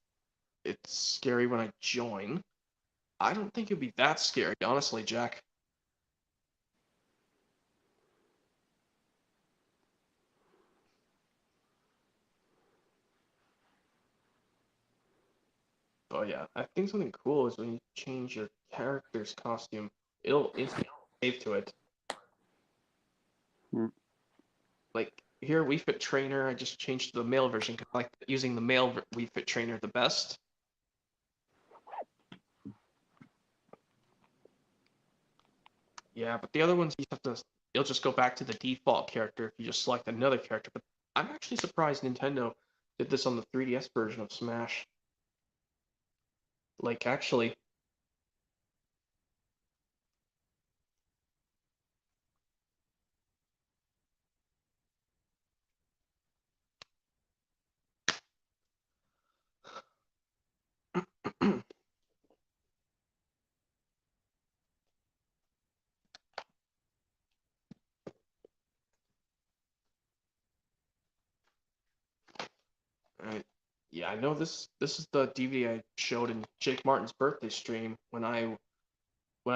it's scary when I join. I don't think it'd be that scary, honestly, Jack. Oh yeah, I think something cool is when you change your character's costume, it'll instantly save to it. Hmm. Like here, Wii Fit Trainer, I just changed to the male version because I like using the male Wii Fit Trainer the best. Yeah, but the other ones you have to, it'll just go back to the default character if you just select another character. But I'm actually surprised Nintendo did this on the 3DS version of Smash. Like actually, I, yeah, I know this. This is the DVD I showed in Jake Martin's birthday stream when I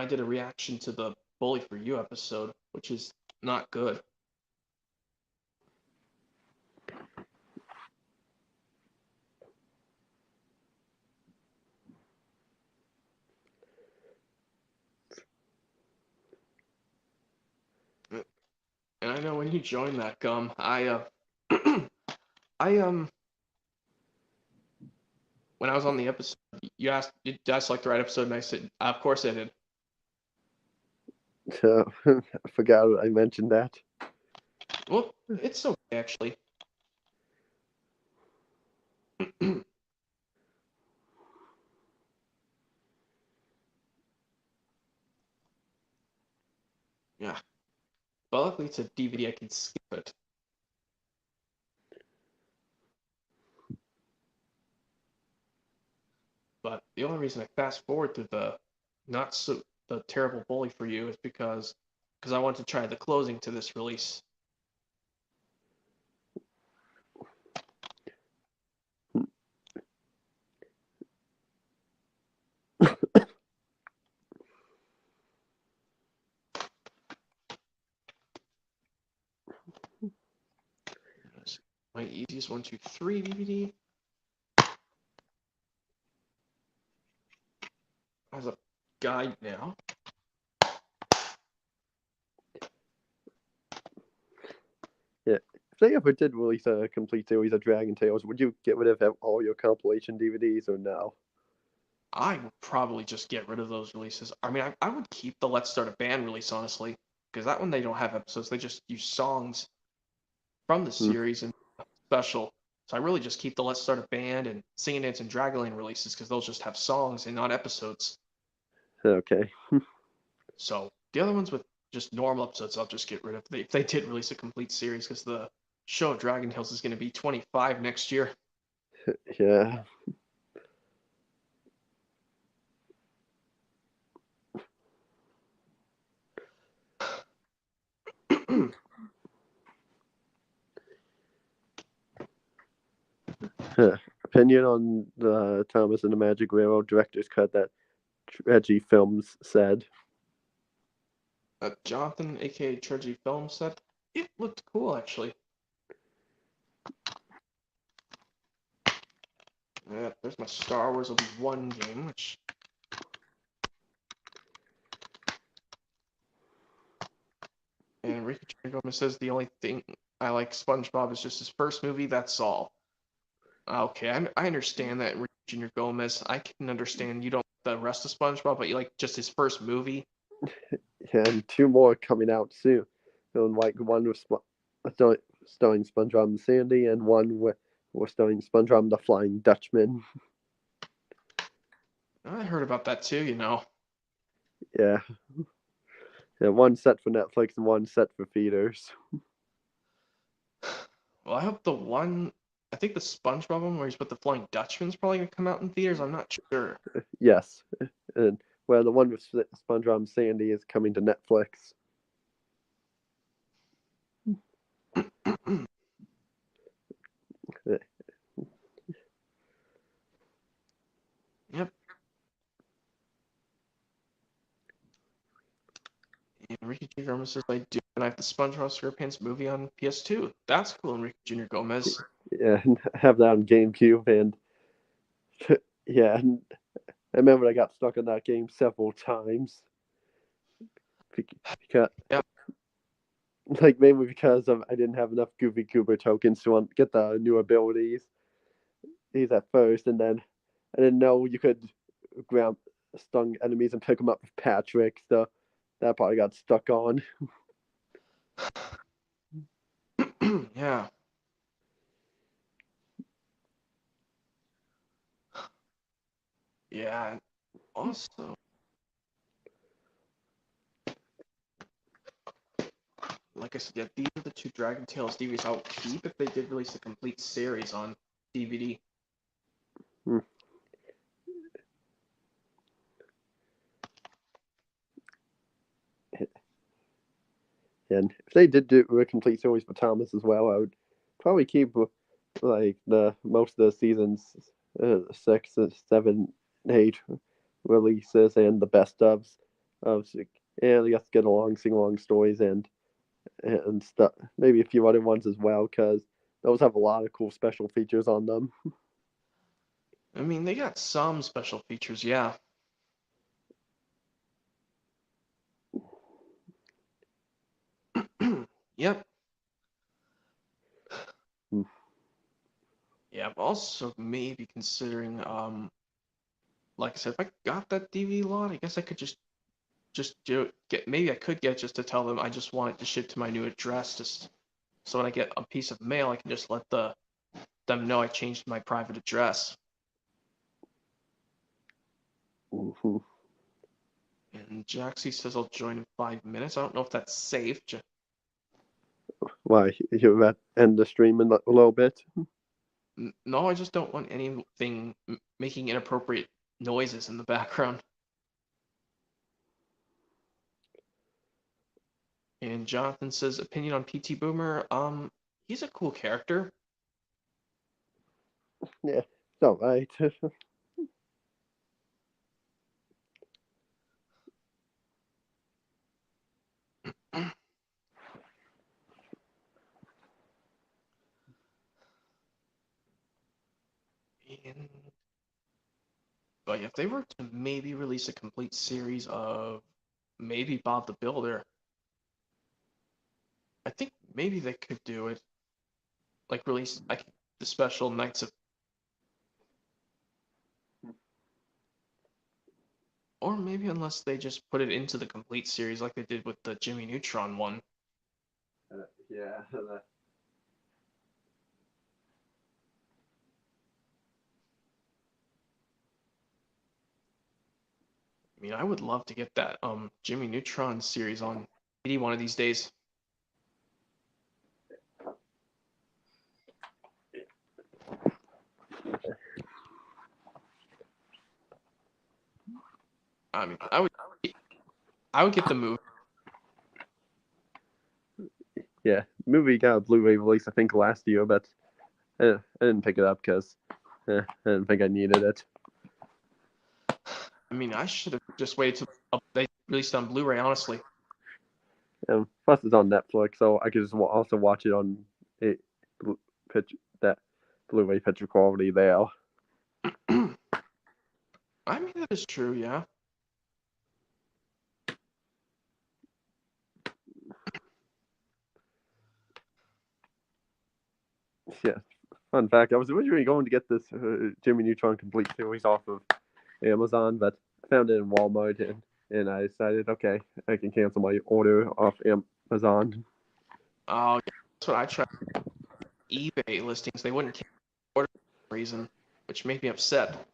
did a reaction to the Bully for You episode, which is not good. And I know when you joined that gum, I when I was on the episode, you asked, did I select the right episode? And I said, of course I did. So I forgot I mentioned that. Well, it's okay actually. Yeah, but luckily it's a DVD. I can skip it. But the only reason I fast forward through not so the terrible Bully for You is because I want to try the closing to this release. My easiest 1, 2, 3 DVD has a guide now. Yeah. If they ever did release a complete series of Dragon Tales, would you get rid of all your compilation DVDs or no? I would probably just get rid of those releases. I mean, I would keep the Let's Start a Band release, honestly. because that one they don't have episodes. They just use songs from the Hmm. series and special. So I really just keep the Let's Start a Band and Singing Dance and Dragonland releases because they'll just have songs and not episodes. Okay. So the other ones with just normal episodes, I'll just get rid of. If they did release a complete series, because the show Dragon Tales is going to be 25 next year. Yeah. Opinion on the Thomas and the Magic Railroad director's cut that Reggie Films said. Jonathan, aka Tregy Film, said it looked cool actually. Yeah, there's my Star Wars Obi-Wan game, which. And Ricky Gomez says the only thing I like SpongeBob is just his first movie. That's all. Okay, I understand that, Junior Gomez. I can understand you don't like the rest of SpongeBob, but you like just his first movie. And two more coming out soon. And like one with starring SpongeBob and Sandy, and one with starring SpongeBob the Flying Dutchman. I heard about that too, you know. Yeah. Yeah, one set for Netflix and one set for theaters. Well, I hope the one, I think the SpongeBob one where he's with the Flying Dutchman's probably gonna come out in theaters. I'm not sure. Yes. And well, the one with SpongeBob and Sandy is coming to Netflix. Yep. And Enrique Jr. Gomez says I do, and I have the SpongeBob SquarePants movie on PS2. That's cool, Enrique Jr. Gomez. Yeah, and have that on GameCube, and yeah, and I remember I got stuck on that game several times because, Yep. like, mainly because I didn't have enough Goofy Goober tokens to get the new abilities. These at first, and then I didn't know you could grab stung enemies and pick them up with Patrick. So that part I got stuck on. Yeah. Yeah. Also, like I said, yeah, these are the two Dragon Tales DVDs I'll keep if they did release a complete series on DVD. Hmm. And if they did do a complete series for Thomas as well, I would probably keep like the most of the seasons 6, 7, 8 releases and the best ofs of and I guess get along, sing along stories and stuff. Maybe a few other ones as well because those have a lot of cool special features on them. I mean, they got some special features, yeah. Yep. Hmm. Yeah, I'm also maybe considering, like I said, if I got that DVD lot, I guess I could just maybe I could get just to tell them I just want it to ship to my new address, just so when I get a piece of mail, I can just let them know I changed my private address. Mm-hmm. And Jaxie says I'll join in 5 minutes. I don't know if that's safe. Why you end the stream in a little bit? No, I just don't want anything making inappropriate noises in the background. And Jonathan says opinion on PT Boomer. He's a cool character. Yeah, it's all right. And but if they were to maybe release a complete series of maybe Bob the Builder, I think maybe they could do it. Like release like the special Knights of Or maybe unless they just put it into the complete series like they did with the Jimmy Neutron one. Yeah. I mean, I would love to get that Jimmy Neutron series on DVD one of these days. I mean, I would get the movie. Yeah, movie got a Blu-ray release I think last year, but I didn't pick it up because I didn't think I needed it. I mean, I should have just waited till they released on Blu-ray, honestly. Plus, it's on Netflix, so I could just also watch it on a that Blu-ray picture quality there. I mean, that is true, yeah. Yeah. Fun fact: I was originally going to get this Jimmy Neutron complete series off of Amazon, but I found it in Walmart, and I decided, okay, I can cancel my order off Amazon. Oh, yeah, that's what I tried. eBay listings, they wouldn't order for some reason, which made me upset.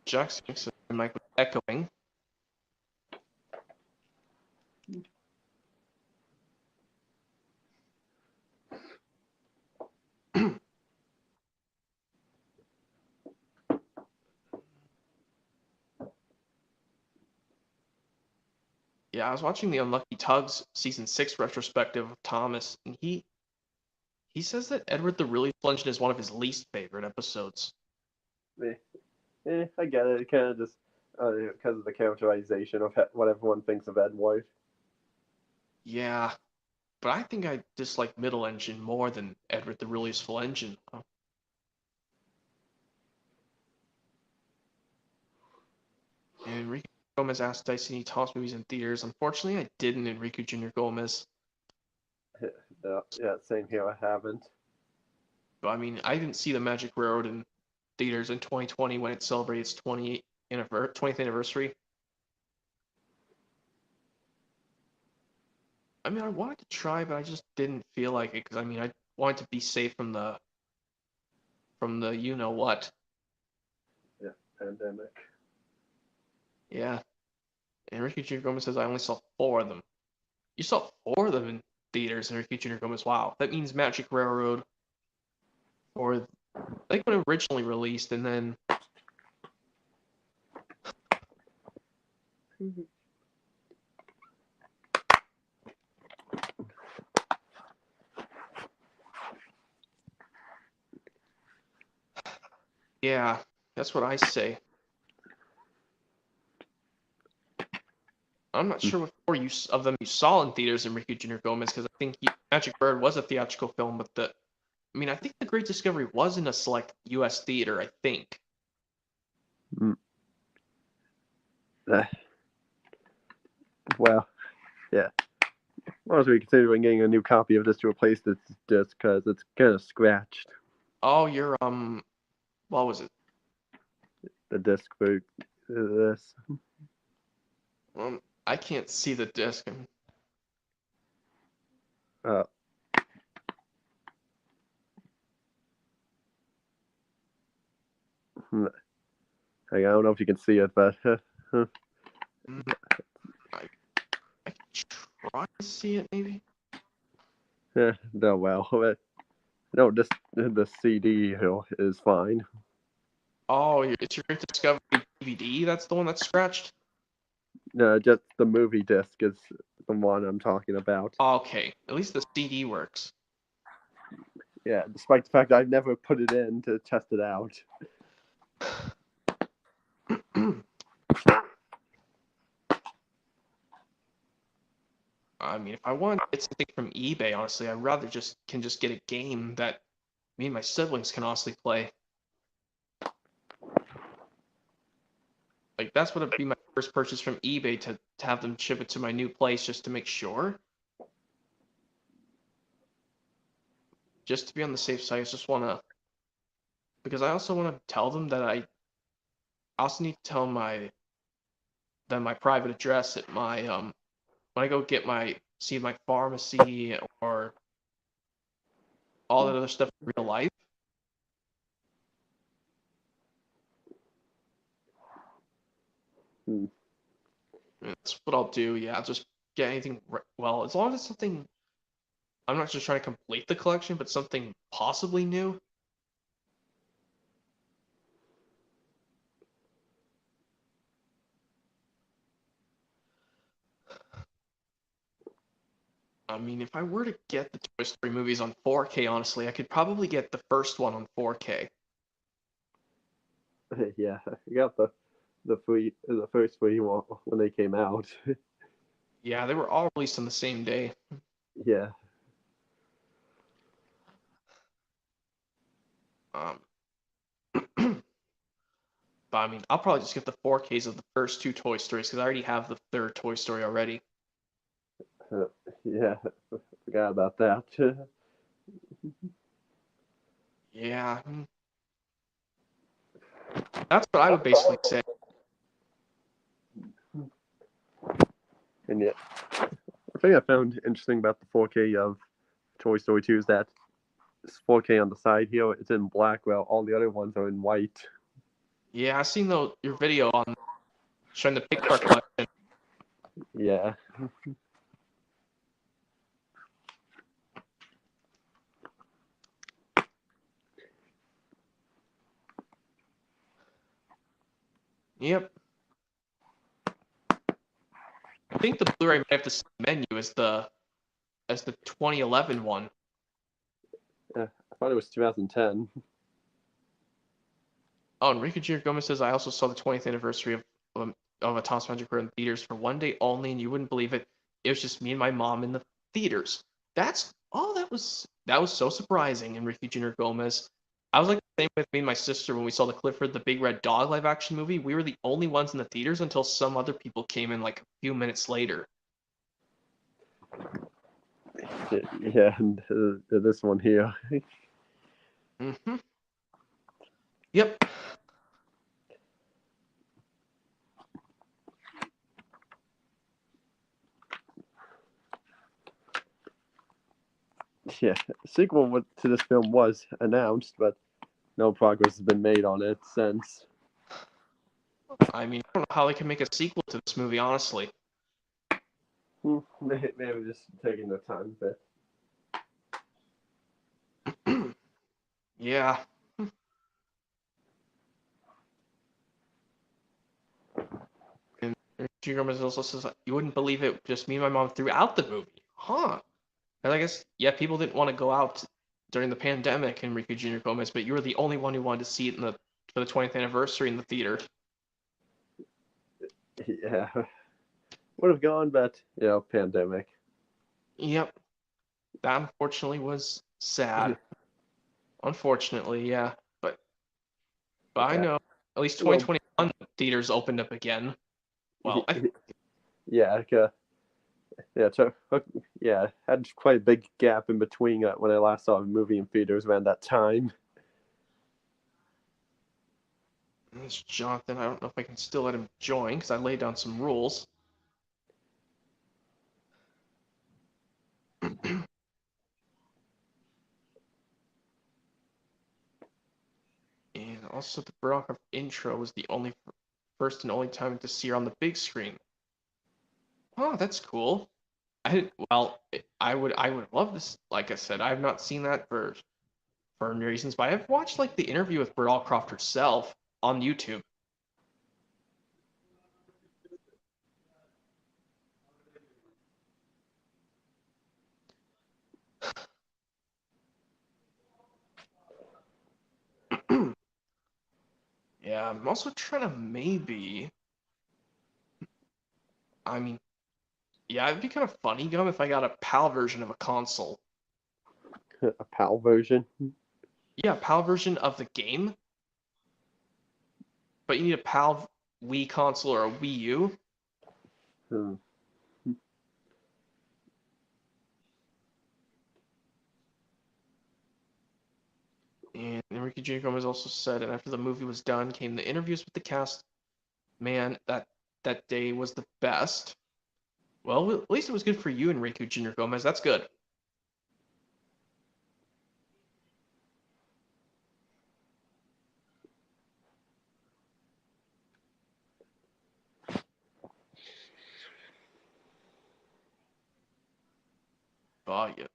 Jackson, so the mic was echoing. Yeah, I was watching the Unlucky Tugs season 6 retrospective of Thomas, and he says that Edward the Really Plunged is one of his least favorite episodes. I get it. It kind of just because of the characterization of what everyone thinks of Edward. Yeah, but I think I dislike Middle Engine more than Edward the Really Full Engine. And Enrique Gomez asked did I see any Thomas movies in theaters. Unfortunately, I didn't, Enrique Jr. Gomez. Yeah, same here. I haven't. But I mean, I didn't see The Magic Railroad in theaters in 2020 when it celebrated its 20th anniversary. I mean, I wanted to try, but I just didn't feel like it because I mean, I wanted to be safe from the you know what. Yeah, pandemic. Yeah. Enrique Jr. Gomez says I only saw 4 of them. You saw 4 of them in theaters, Enrique Jr. Gomez. Wow, that means Magic Railroad, or I think when it originally released, and then yeah, that's what I say. I'm not sure what 4 of them you saw in theaters, Enrique Jr. Gomez, because I think Magic Bird was a theatrical film, but I mean, I think The Great Discovery was in a select U.S. theater, I think. Well, yeah. I was considering getting a new copy of this to replace this disc because it's kind of scratched. Oh, you're what was it? The disc for this. I can't see the disc. Uh, I don't know if you can see it, but I can try to see it, maybe. no, well, no, the CD is fine. Oh, it's your Great Discovery DVD. That's the one that's scratched. No, just the movie disc is the one I'm talking about. Okay, at least the CD works. Yeah, despite the fact I've never put it in to test it out. I mean, if I want to get something from eBay, honestly, I'd rather just get a game that me and my siblings can honestly play. Like that's what would be my first purchase from eBay to have them ship it to my new place just to make sure. Just to be on the safe side, I just want to, because I also want to tell them that I also need to tell them my private address at my when I go get see my pharmacy or all that other stuff in real life. Hmm. That's what I'll do. Yeah, I'll just get anything. Well, as long as it's something, I'm not just trying to complete the collection, but something possibly new. I mean, if I were to get the Toy Story movies on 4K, honestly, I could probably get the first one on 4K. Yeah, I got the first three when they came out. Yeah, they were all released on the same day. Yeah. Um, but I mean, I'll probably just get the 4Ks of the first two Toy Stories because I already have the third Toy Story already. Yeah, forgot about that. Yeah, that's what I would basically say. And yeah, the thing I found interesting about the 4K of Toy Story 2 is that it's 4K on the side here. It's in black, while all the other ones are in white. Yeah, I seen your video on showing the Pixar collection. Yeah. Yep. I think the Blu-ray might have the same menu as the 2011 one. I thought it was 2010. Oh, Enrique Jr. Gomez says I also saw the 20th anniversary of A Thomas Magic Were in theaters for one day only, and you wouldn't believe it. It was just me and my mom in the theaters. That was so surprising, Enrique Jr. Gomez. I was like the same with me and my sister when we saw the Clifford the Big Red Dog live action movie. We were the only ones in the theaters until some other people came in like a few minutes later. Yeah, and this one here. Mm-hmm. Yep. Yeah, a sequel to this film was announced, but no progress has been made on it since. I mean, I don't know how they can make a sequel to this movie, honestly. Maybe just taking their time a bit. Yeah. And Enrique Gomez also says you wouldn't believe it, just me and my mom throughout the movie. Huh. And I guess, yeah, people didn't want to go out during the pandemic, Enrique Jr. Gomez, but you were the only one who wanted to see it for the 20th anniversary in the theater. Yeah, would have gone, but pandemic. Yep. That unfortunately was sad. Unfortunately, yeah. But I Yeah. know at least Well, 2021 theaters opened up again. Well, yeah, yeah, so yeah, had quite a big gap in between when I last saw a movie in theaters around that time. it's Jonathan. I don't know if I can still let him join because I laid down some rules. And also, the Brock intro was the first and only time to see her on the big screen. Oh, that's cool. Well, I would love this. Like I said, I have not seen that for reasons, but I have watched like the interview with Britt Allcroft herself on YouTube. Yeah, I'm also trying to maybe. I mean, Yeah, it'd be kind of funny, Gum, if I got a PAL version of a console. A PAL version. Yeah, PAL version of the game, but you need a PAL Wii console or a Wii U. Hmm. And Enrique Jr. Gomez also said, and after the movie was done, came the interviews with the cast. Man, that day was the best. Well, at least it was good for you, Enrique Jr. Gomez. That's good. Oh, yeah.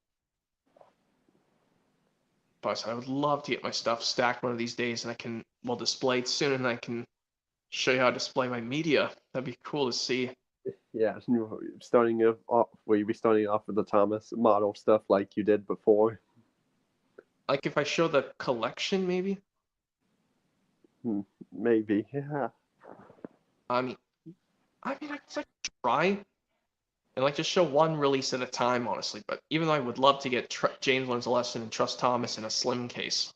But I would love to get my stuff stacked one of these days, and I can, well, display it soon, and I can show you how to display my media. That'd be cool to see. Yeah, starting off, will you be starting off with the Thomas model stuff like you did before? Like if I show the collection, maybe. Hmm, maybe, yeah. I mean, I guess I could try and like just show one release at a time, honestly. But even though I would love to get James Learns a Lesson and Trust Thomas in a slim case.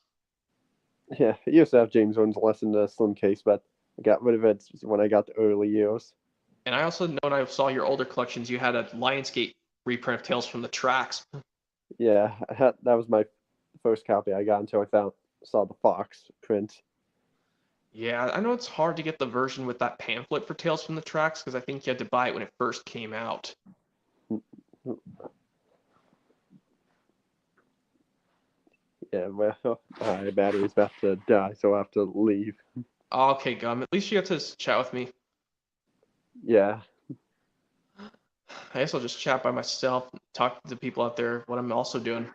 Yeah, I used to have James Owens lesson in a slim case, but I got rid of it when I got the early years. And I also know when I saw your older collections, you had a Lionsgate reprint of Tales from the Tracks. Yeah, that was my first copy I got until saw the Fox print. Yeah, I know it's hard to get the version with that pamphlet for Tales from the Tracks because I think you had to buy it when it first came out. Yeah, well, my battery's about to die, so I have to leave. Okay, Gum. At least you got to chat with me. Yeah, I guess I'll just chat by myself, talk to the people out there what I'm also doing.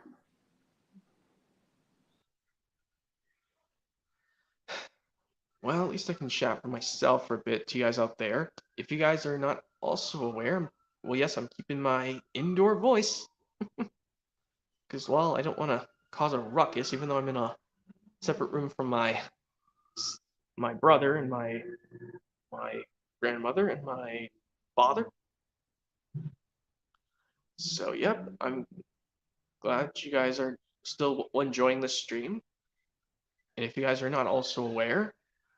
Well, at least I can chat for myself for a bit to you guys out there. If you guys are not also aware, well, yes, I'm keeping my indoor voice because, well, I don't want to cause a ruckus, even though I'm in a separate room from my brother and my grandmother and my father. So, yep, I'm glad you guys are still enjoying the stream. And if you guys are not also aware,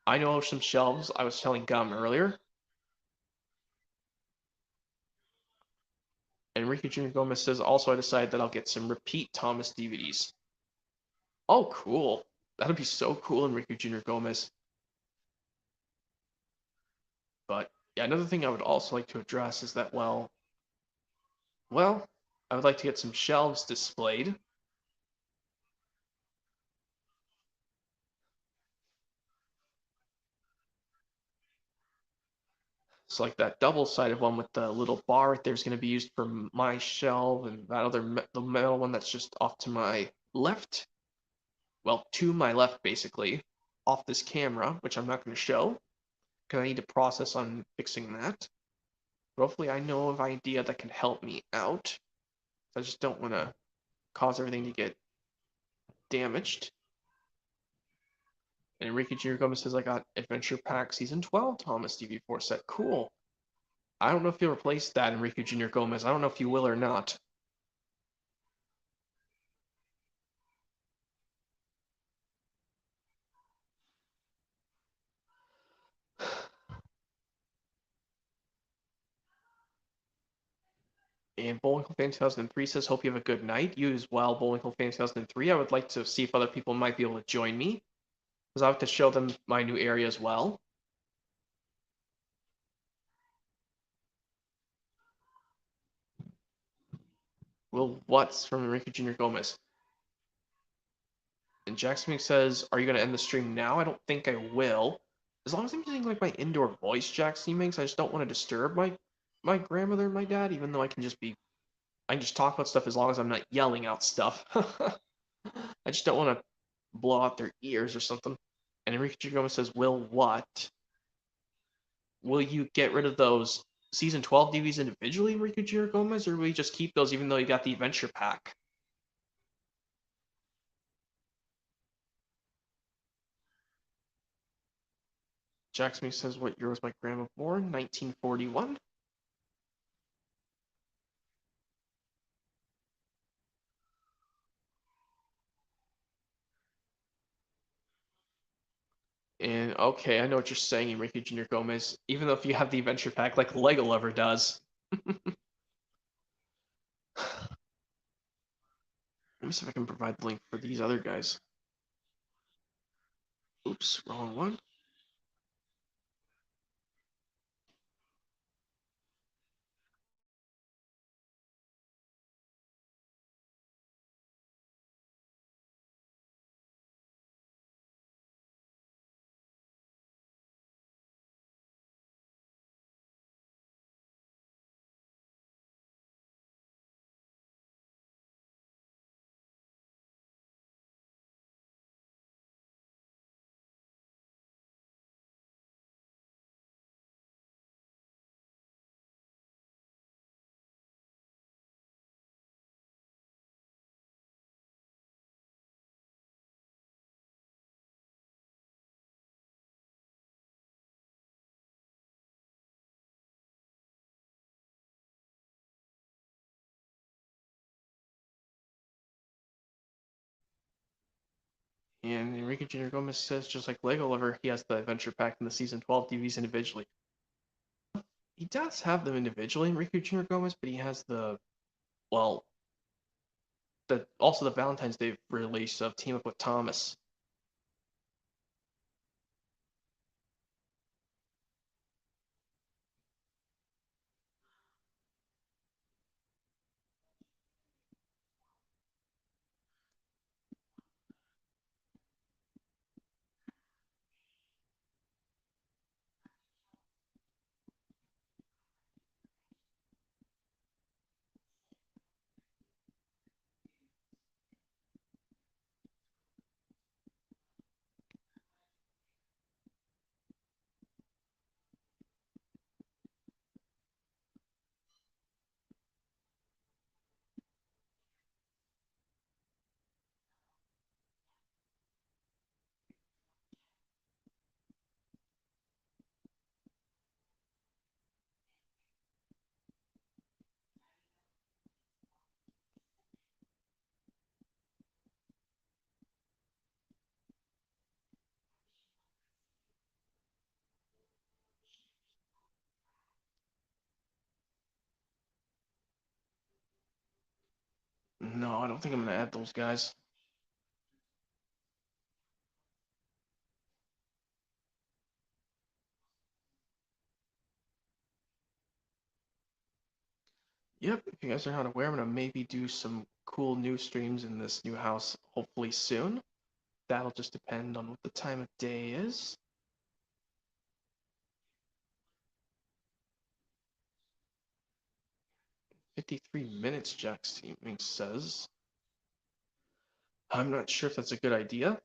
I know of some shelves I was telling Gum earlier. Enrique Jr. Gomez says also I decided that I'll get some repeat Thomas DVDs. Oh, cool. That'd be so cool, Enrique Jr. Gomez. But yeah, another thing I would also like to address is that, well, I would like to get some shelves displayed. So like that double-sided one with the little bar right there is going to be used for my shelf, and that other the metal one that's just off to my left, well, to my left basically, off this camera, which I'm not going to show because I need to process on fixing that. But hopefully I know of an idea that can help me out. I just don't want to cause everything to get damaged. And Enrique Jr. Gomez says, I got Adventure Pack Season 12 Thomas DV4 set. Cool. I don't know if you'll replace that, Enrique Jr. Gomez. I don't know if you will or not. And Bowling Hole Fan 2003 says, hope you have a good night. You as well, Bowling Hole Fan 2003. I would like to see if other people might be able to join me, because I have to show them my new area as well. Well, what's from Enrique Jr. Gomez? And Jackson says, are you going to end the stream now? I don't think I will. As long as I'm using like my indoor voice, Jackson makes, I just don't want to disturb my grandmother and my dad, even though I can just talk about stuff as long as I'm not yelling out stuff. I just don't want to blow out their ears or something. And Enrique Gomez says, will what? Will you get rid of those season 12 DVDs individually, Enrique Gomez, or will you just keep those even though you got the adventure pack? Jack Smith says, what year was my grandma born? 1941. And okay, I know what you're saying, Enrique Jr. Gomez. Even though if you have the adventure pack like Lego Lover does. Let me see if I can provide the link for these other guys. Oops, wrong one. And Enrique Jr. Gomez says, just like Lego Lover, he has the adventure pack and the season 12 DVDs individually. He does have them individually, Enrique Jr. Gomez, but he has well, also the Valentine's Day release of Team Up with Thomas. No, I don't think I'm going to add those guys. Yep, if you guys are not aware, I'm going to maybe do some cool new streams in this new house hopefully soon. That'll just depend on what the time of day is. 53 minutes, Jack Steaming says. I'm not sure if that's a good idea.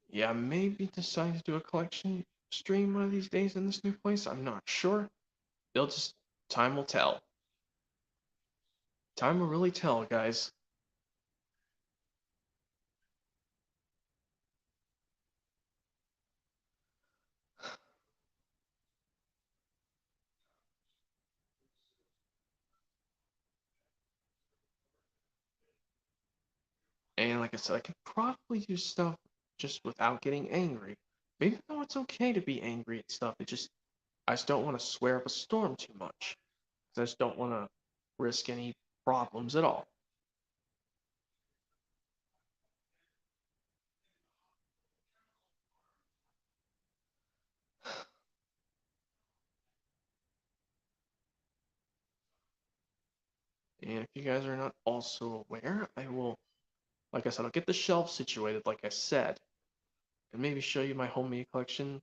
Yeah, maybe deciding to do a collection stream one of these days in this new place. I'm not sure. It'll just, time will tell. Time will really tell, guys. And like I said, I could probably do stuff just without getting angry. Maybe though it's okay to be angry at stuff. I just don't want to swear up a storm too much. I just don't want to risk any problems at all. And if you guys are not also aware, I will, like I said, I'll get the shelf situated, like I said, and maybe show you my home media collection.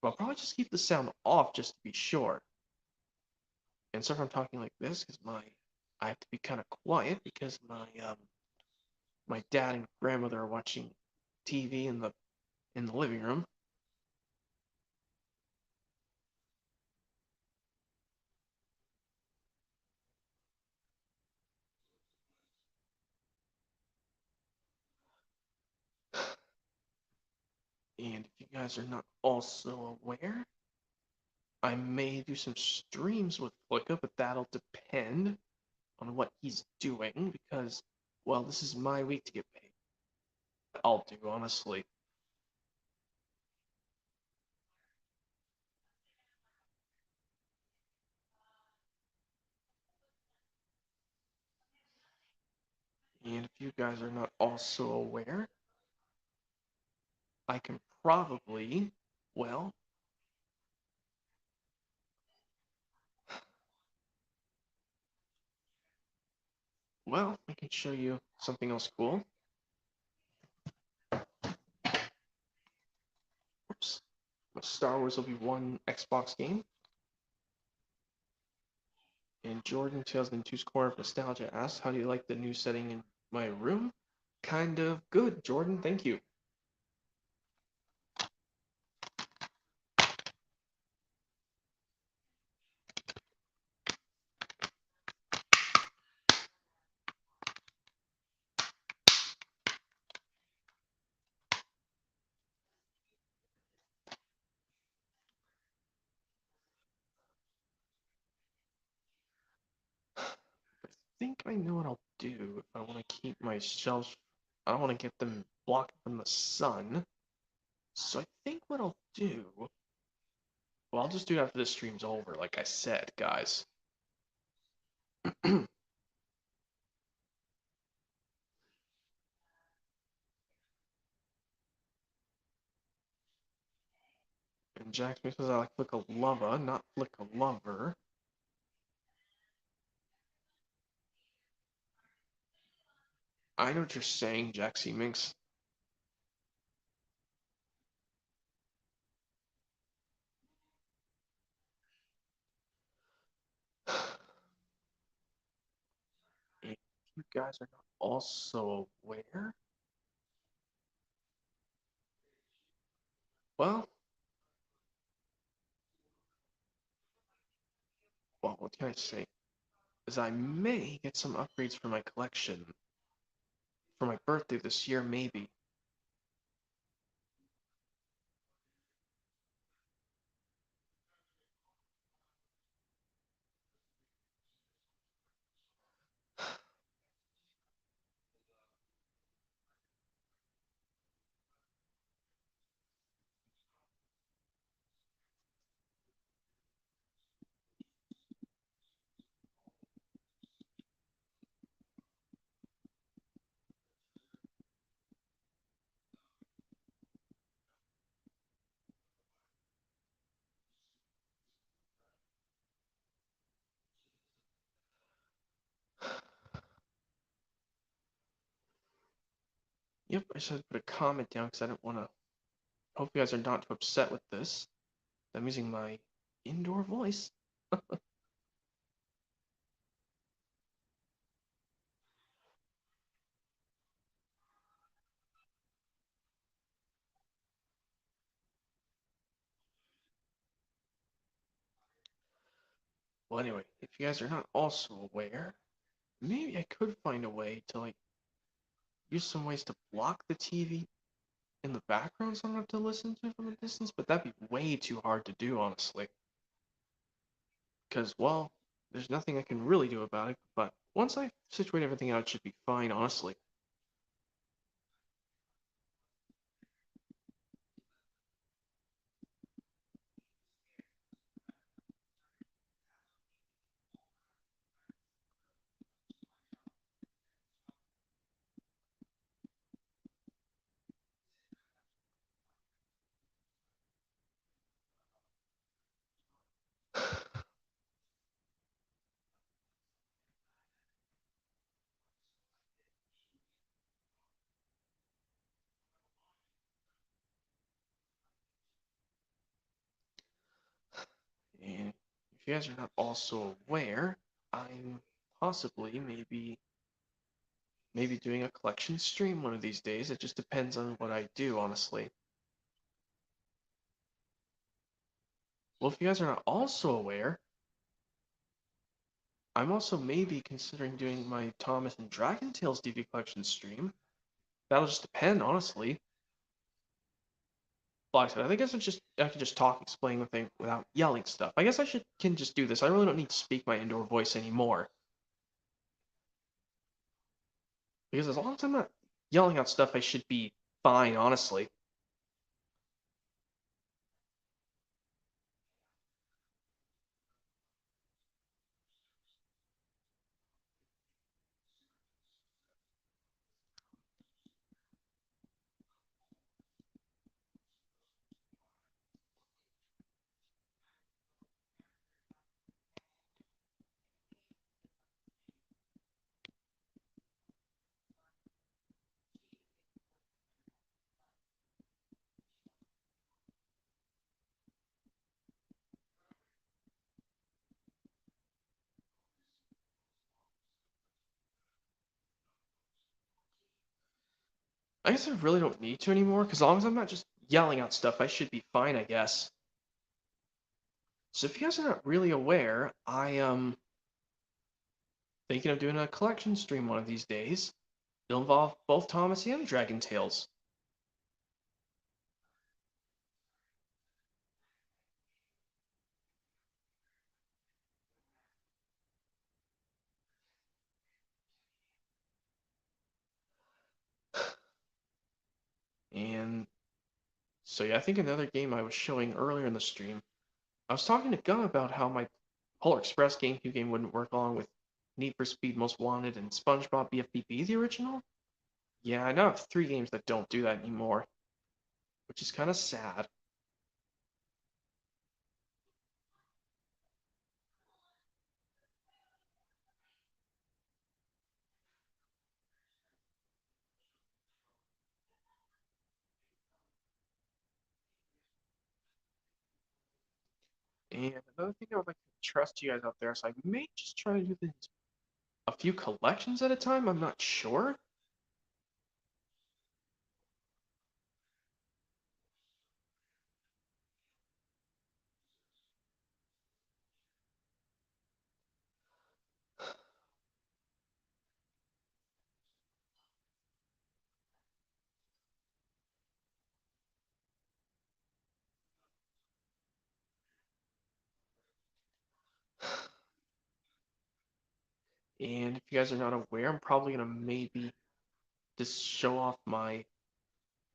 But I'll probably just keep the sound off just to be sure. And so if I'm talking like this, because I have to be kind of quiet because my dad and grandmother are watching TV in the living room. And if you guys are not also aware, I may do some streams with Flicka, but that'll depend on what he's doing because, well, this is my week to get paid. I'll do, honestly. And if you guys are not also aware, I can probably, well, I can show you something else cool. Oops. Star Wars will be one Xbox game. And Jordan 2002's Corner of Nostalgia asks, how do you like the new setting in my room? Kind of good, Jordan. Thank you. I think I know what I'll do if I want to keep my shelves. I don't want to get them blocked from the sun. So I think what I'll do. Well, I'll just do it after this stream's over, like I said, guys. And Jack Smith says I like Flick a Lover, not Flick a Lover. I know what you're saying, Jack C. Minx. If you guys are not also aware, well, what can I say? Is I may get some upgrades for my collection for my birthday this year, maybe. Yep, I should put a comment down because I don't want to. Hope you guys are not too upset with this. I'm using my indoor voice. Well, anyway, if you guys are not also aware, maybe I could find a way to like use some ways to block the TV in the background so I don't have to listen to it from a distance, but that'd be way too hard to do, honestly. Because, well, there's nothing I can really do about it, but once I situate everything out, it should be fine, honestly. And if you guys are not also aware, I'm possibly maybe doing a collection stream one of these days. It just depends on what I do, honestly. Well, if you guys are not also aware, I'm also maybe considering doing my Thomas and Dragon Tales DV collection stream. That'll just depend, honestly. Like I said, I think I could just talk, explain the thing without yelling stuff. I guess can just do this. I really don't need to speak my indoor voice anymore. Because as long as I'm not yelling out stuff, I should be fine, honestly. I guess I really don't need to anymore, because as long as I'm not just yelling out stuff, I should be fine, I guess. So if you guys are not really aware, I am thinking of doing a collection stream one of these days. It'll involve both Thomas and Dragon Tales. And so yeah, I think another game I was showing earlier in the stream, I was talking to Gunn about how my Polar Express GameCube game wouldn't work along with Need for Speed Most Wanted and SpongeBob BFBB, the original. Yeah, I now have 3 games that don't do that anymore, which is kind of sad. And another thing I would like to trust you guys out there, so I may just try to do this a few collections at a time. I'm not sure. And if you guys are not aware, I'm probably gonna maybe just show off my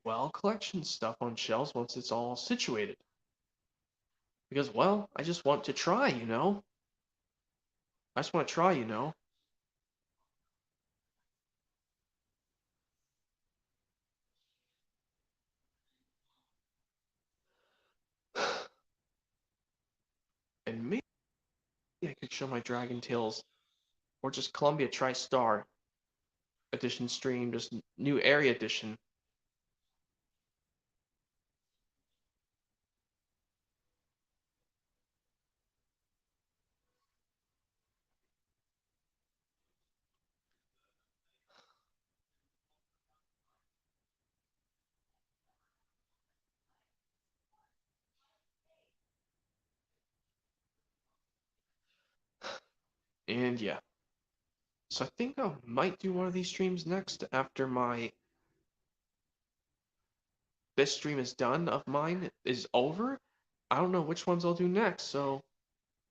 collection stuff on shelves once it's all situated. Because I just want to try. I just want to try. And maybe I could show my Dragon Tales or just Columbia TriStar edition stream, just new area edition. And yeah. So I think I might do one of these streams next after this stream is done of mine is over. I don't know which ones I'll do next, so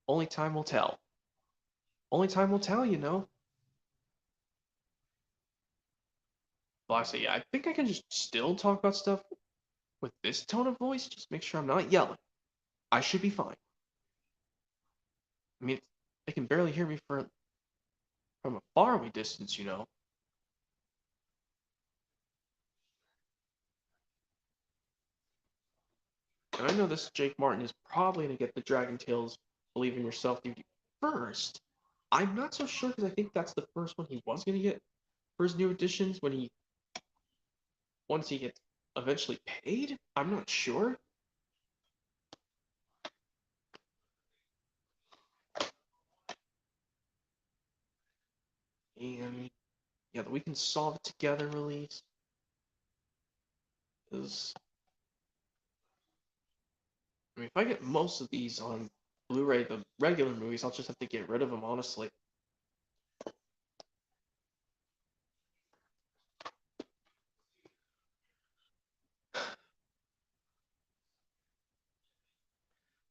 only time will tell. Only time will tell. But I say, yeah, I think I can just still talk about stuff with this tone of voice. Just make sure I'm not yelling. I should be fine. I mean, they can barely hear me from a faraway distance. And I know this Jake Martin is probably going to get the Dragon Tales Believe in Yourself DVD first. I'm not so sure because I think that's the first one he was going to get for his new editions once he gets eventually paid. I'm not sure. And yeah, the We Can Solve It Together release is. I mean, if I get most of these on Blu-ray, the regular movies, I'll just have to get rid of them, honestly.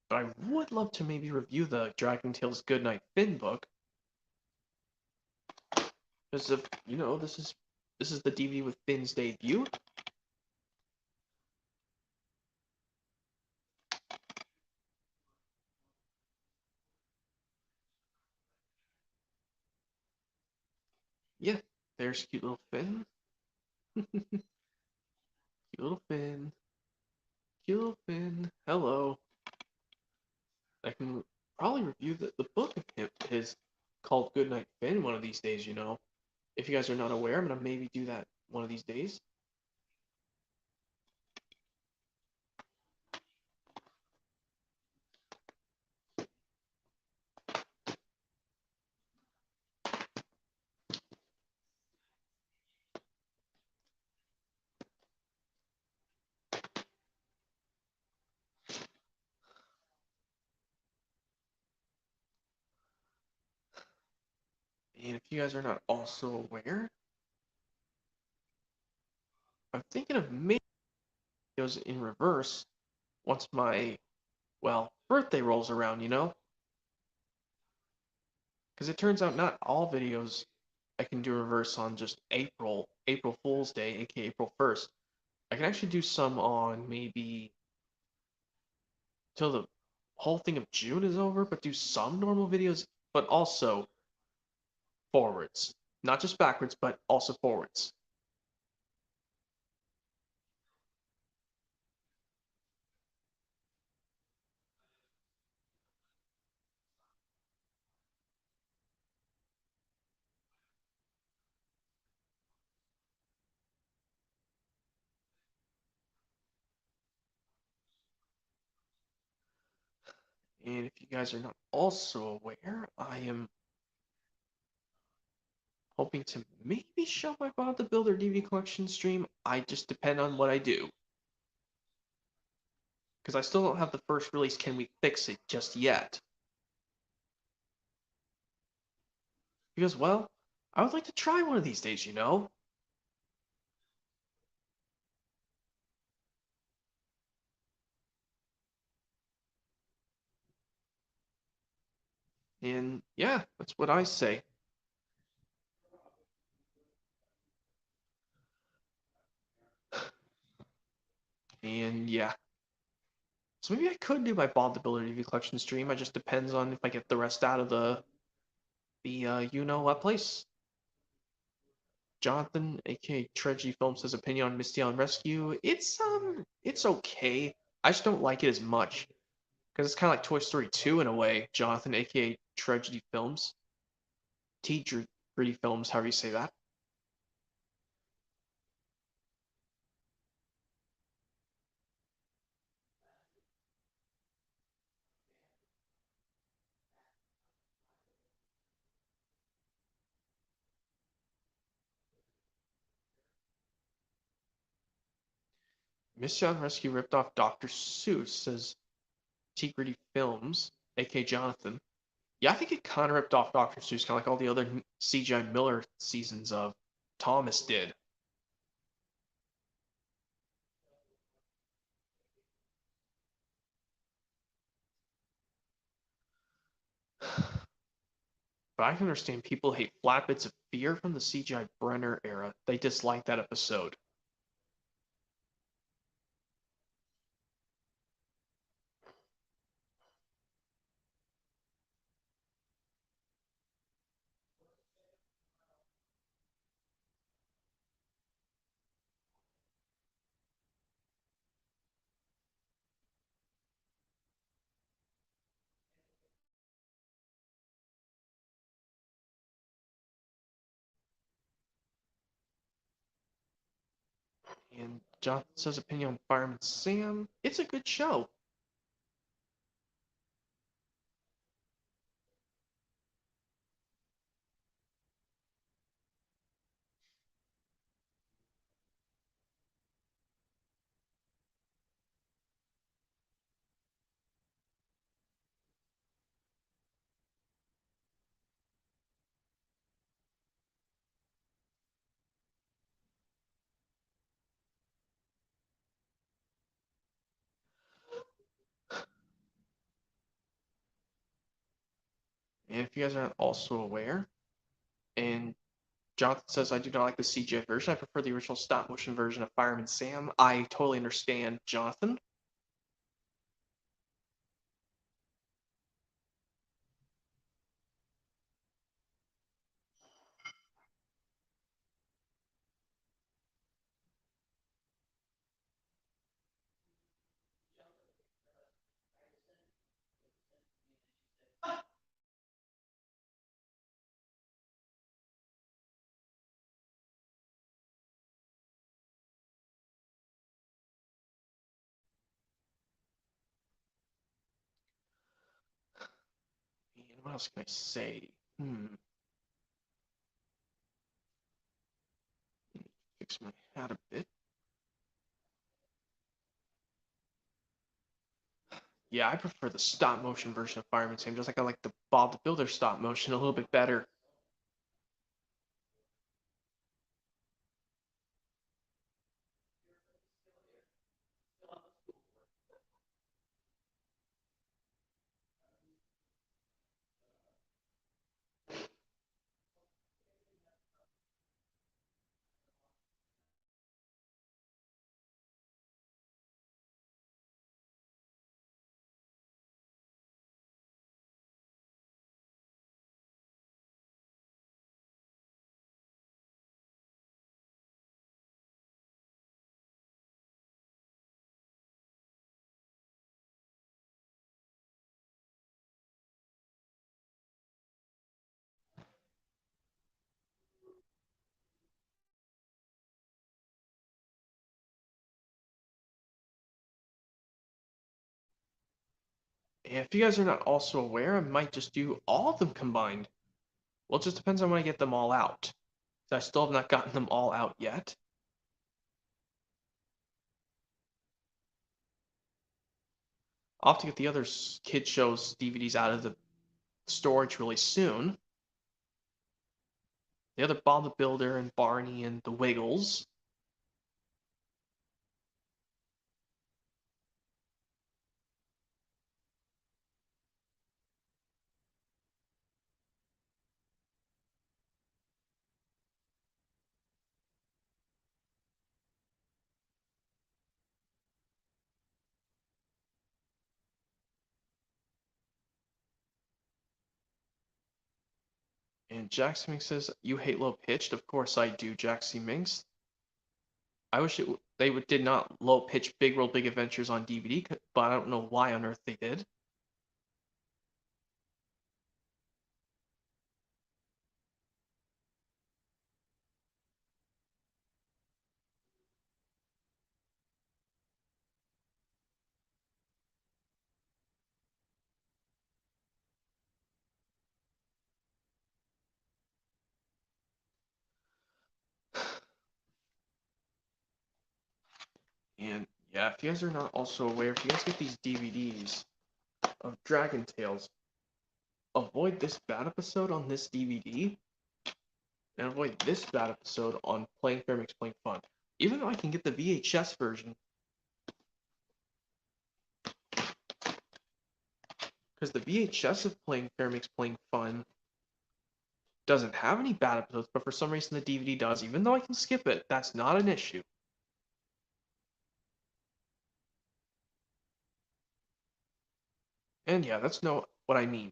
But I would love to maybe review the Dragon Tales Goodnight Finn book. Because of, this is the DVD with Finn's debut. Yeah, there's cute little Finn. Cute little Finn. Cute little Finn. Hello. I can probably review the book of his called Goodnight Finn one of these days, If you guys are not aware, I'm gonna maybe do that one of these days. And if you guys are not also aware, I'm thinking of making videos in reverse once my, birthday rolls around, Because it turns out not all videos I can do reverse on just April Fool's Day, aka April 1st. I can actually do some on maybe till the whole thing of June is over, but do some normal videos, but also forwards. Not just backwards, but also forwards. And if you guys are not also aware, I am hoping to maybe show my Bob the Builder DVD collection stream. I just depend on what I do. Because I still don't have the first release Can We Fix It just yet. Because, I would like to try one of these days, And yeah, that's what I say. And yeah. So maybe I could do my Bob the Builder DVD collection stream. It just depends on if I get the rest out of the you know what place. Jonathan, aka Tragedy Films, says opinion on Misty Island Rescue. It's okay. I just don't like it as much because it's kind of like Toy Story 2 in a way. Jonathan, aka Tragedy Films, T Gritty Films, however you say that. Misty Island Rescue ripped off Dr. Seuss, says T Gritty Films, aka Jonathan. Yeah, I think it kind of ripped off Dr. Seuss, kind of like all the other CGI Miller seasons of Thomas did. But I can understand people hate Flat Bits of Fear from the CGI Brenner era. They dislike that episode. And Jonathan says opinion on Fireman Sam. It's a good show. And if you guys aren't also aware, and Jonathan says, I do not like the CGI version. I prefer the original stop motion version of Fireman Sam. I totally understand, Jonathan. And what else can I say? Fix my hat a bit. Yeah, I prefer the stop motion version of Fireman Sam, just like I like the Bob the Builder stop motion a little bit better. And if you guys are not also aware, I might just do all of them combined. Well, it just depends on when I get them all out. I still have not gotten them all out yet. I'll have to get the other kid shows DVDs out of the storage really soon. The other Bob the Builder and Barney and the Wiggles. And Jackson Minx says, you hate low pitched? Of course I do, Jackson Minx. I wish they did not low pitch Big World Big Adventures on DVD, but I don't know why on earth they did. And yeah, if you guys are not also aware, if you guys get these DVDs of Dragon Tales, avoid this bad episode on this DVD, and avoid this bad episode on Playing Fair Makes Playing Fun. Even though I can get the VHS version, because the VHS of Playing Fair Makes Playing Fun doesn't have any bad episodes, but for some reason the DVD does. Even though I can skip it, that's not an issue. And yeah, that's what I mean.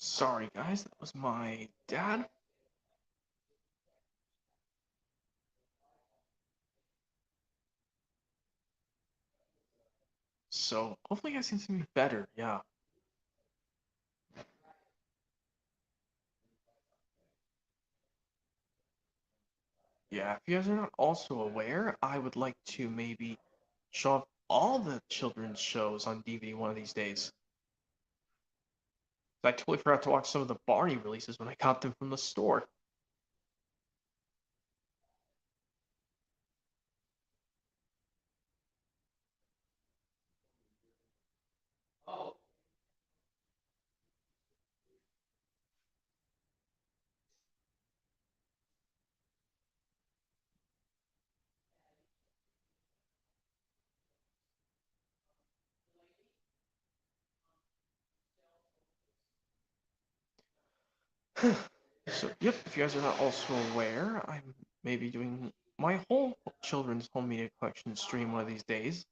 Sorry, guys, that was my dad. So hopefully you guys can see me better. Yeah. Yeah, if you guys are not also aware, I would like to maybe show off all the children's shows on DVD one of these days. I totally forgot to watch some of the Barney releases when I got them from the store. So, yep, if you guys are not also aware, I'm maybe doing my whole children's home media collection stream one of these days.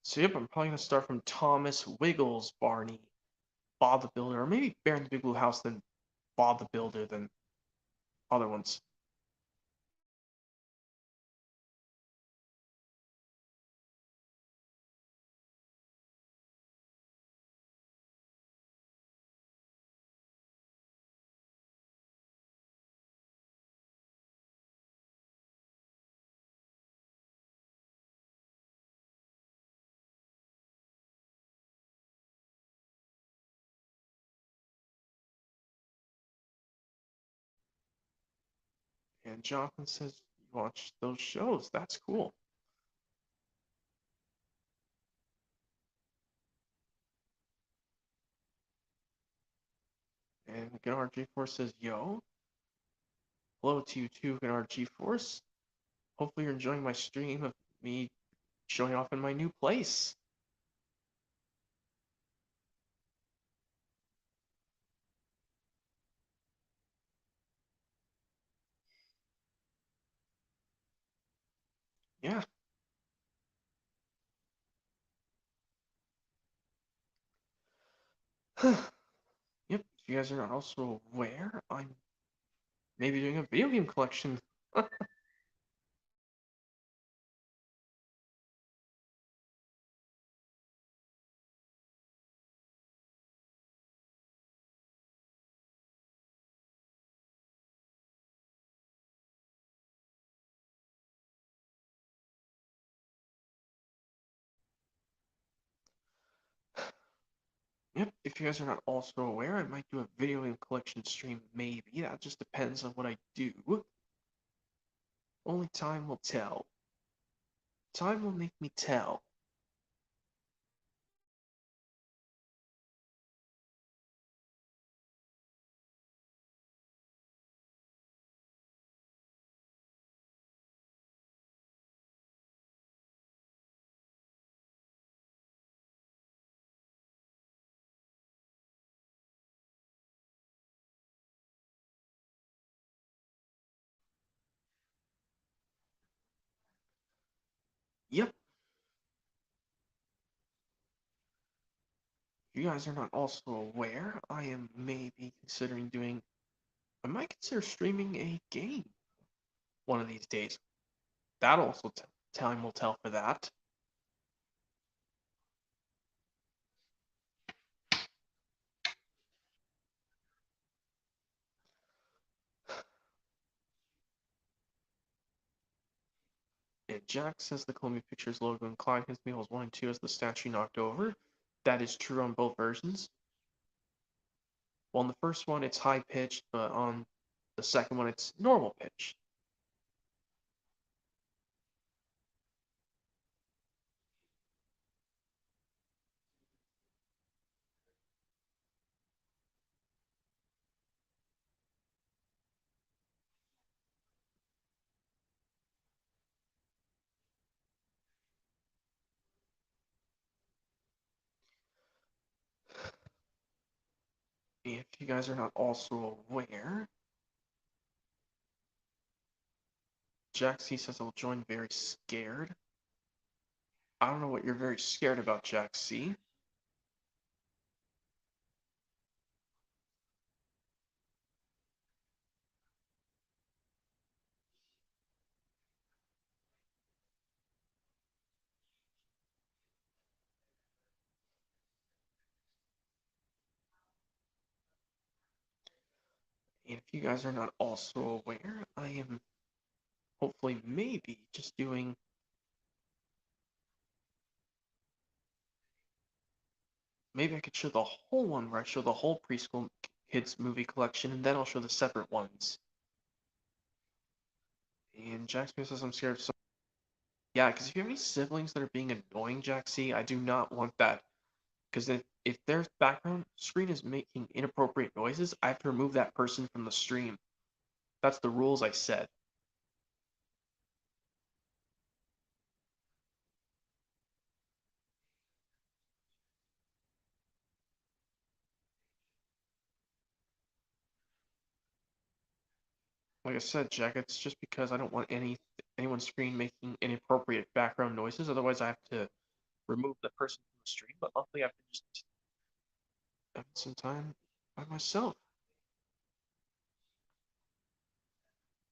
So, yep, I'm probably going to start from Thomas, Wiggles, Barney, Bob the Builder, or maybe Bear in the Big Blue House, then Bob the Builder, then other ones. And Jonathan says you watch those shows. That's cool. And Gennard G-Force says, yo. Hello to you too, Gennard G-Force. Hopefully you're enjoying my stream of me showing off in my new place. Yeah. Yep, if you guys are not also aware, I'm maybe doing a video game collection. Yep, if you guys are not also aware, I might do a video game collection stream, maybe. That just depends on what I do. Only time will tell. Time will make me tell. Yep. If you guys are not also aware, I am maybe considering doing. I might consider streaming a game one of these days. That also time will tell for that. And Jack says the Columbia Pictures logo in Clyde His Meals 1 and 2 has the statue knocked over. That is true on both versions. Well, on the first one, it's high pitched, but on the second one, it's normal pitch. If you guys are not also aware, Jack C says I'll join very scared. I don't know what you're very scared about, Jack C. And if you guys are not also aware, I am hopefully maybe just doing maybe I could show the whole one where I show the whole preschool kids movie collection and then I'll show the separate ones. And Jack Smith says I'm scared of so yeah, because if you have any siblings that are being annoying, Jack C, I do not want that. Because if their background screen is making inappropriate noises, I have to remove that person from the stream. That's the rules I set. Like I said, Jack, it's just because I don't want anyone's screen making inappropriate background noises. Otherwise, I have to remove the person from the stream. But luckily, I can just have some time by myself.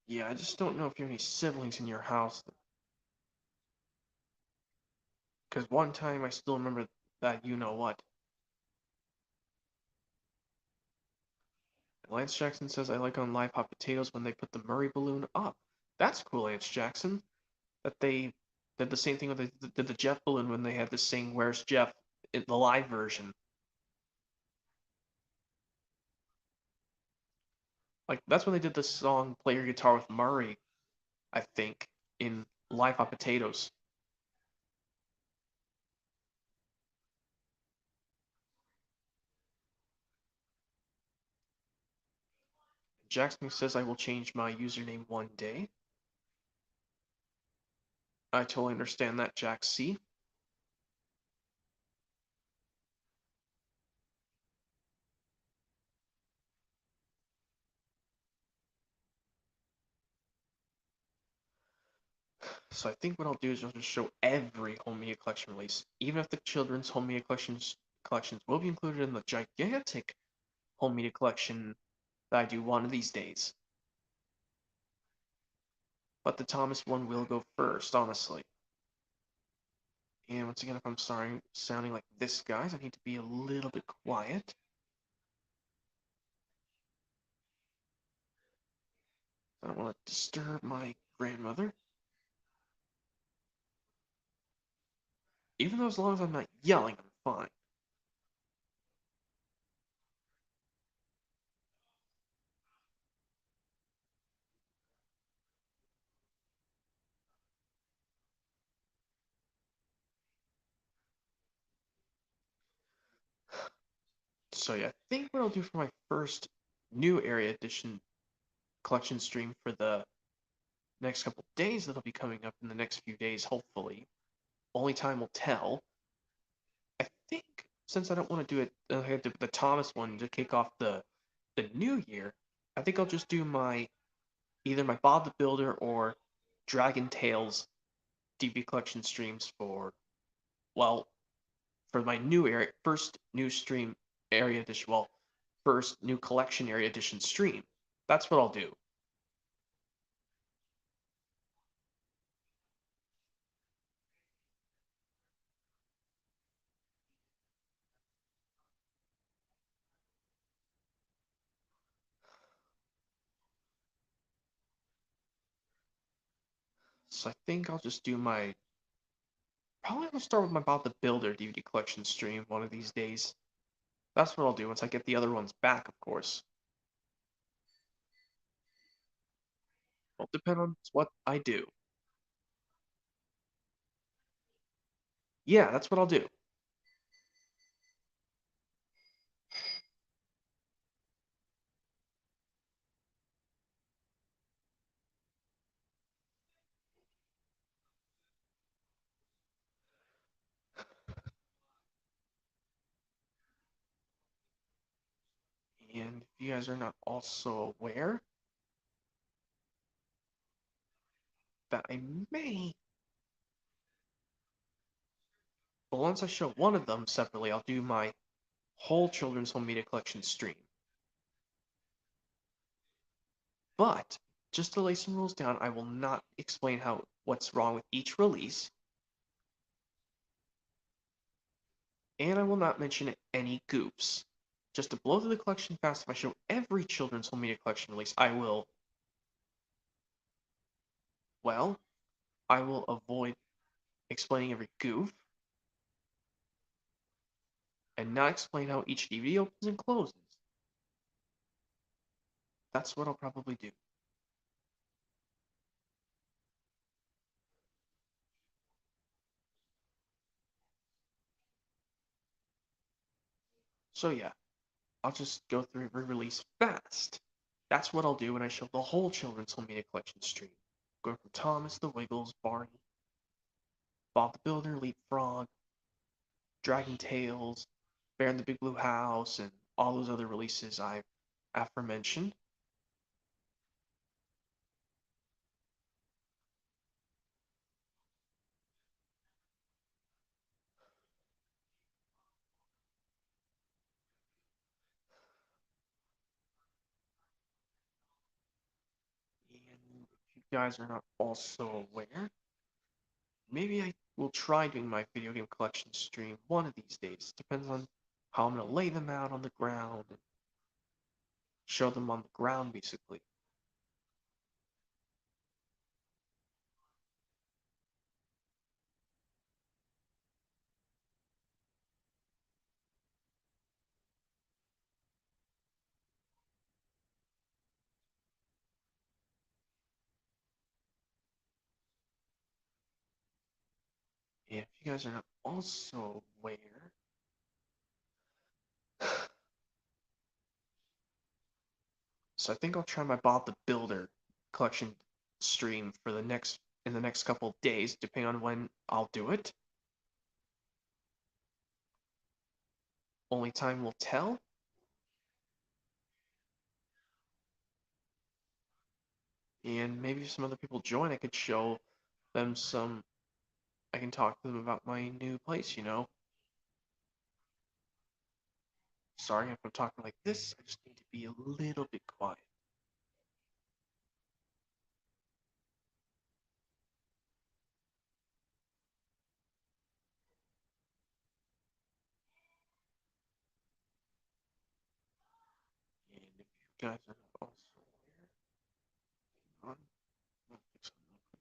Yeah, I just don't know if you have any siblings in your house. Because one time I still remember that you know what. Lance Jackson says I like on Live Hot Potatoes when they put the Murray balloon up. That's cool, Lance Jackson. That they did the same thing when they did the Jeff balloon when they had to sing "Where's Jeff" in the live version. Like that's when they did the song "Play Your Guitar with Murray," I think, in Live Hot Potatoes. Jackson says I will change my username one day. I totally understand that, Jack C. So I think what I'll do is I'll just show every home media collection release, even if the children's home media collections will be included in the gigantic home media collection that I do one of these days. But the Thomas one will go first, honestly. And once again, if I'm sounding like this, guys, I need to be a little bit quiet. I don't want to disturb my grandmother. Even though as long as I'm not yelling, I'm fine. So yeah, I think what I'll do for my first new area edition collection stream for the next couple days that'll be coming up in the next few days, hopefully. Only time will tell. I think since I don't want to do it, I had to the Thomas one to kick off the new year. I think I'll just do my either my Bob the Builder or Dragon Tales DB collection streams for well for my new area first new stream area edition first new collection area edition stream. That's what I'll do. So I think I'll just do my probably I'll start with my Bob the Builder DVD collection stream one of these days. That's what I'll do once I get the other ones back, of course. It'll depend on what I do. Yeah, that's what I'll do. And if you guys are not also aware that I may, but once I show one of them separately, I'll do my whole children's home media collection stream. But just to lay some rules down, I will not explain what's wrong with each release, and I will not mention any goofs. Just to blow through the collection fast, if I show every children's home media collection release, I will avoid explaining every goof and not explain how each DVD opens and closes. That's what I'll probably do. So yeah, I'll just go through every release fast. That's what I'll do when I show the whole children's home media collection stream. Going from Thomas the Wiggles, Barney, Bob the Builder, Leapfrog, Dragon Tales, Bear in the Big Blue House, and all those other releases I've aforementioned. And if you guys are not also aware, maybe I will try doing my video game collection stream one of these days. Depends on how I'm going to lay them out on the ground and show them on the ground, basically. And if you guys are not also aware, so I think I'll try my Bob the Builder collection stream for the next couple of days, depending on when I'll do it. Only time will tell. And maybe if some other people join, I could show them some. I can talk to them about my new place, you know. Sorry if I'm talking like this. I just need to be a little bit quiet. And if you guys are not also aware, hang on, I'll fix something real quick.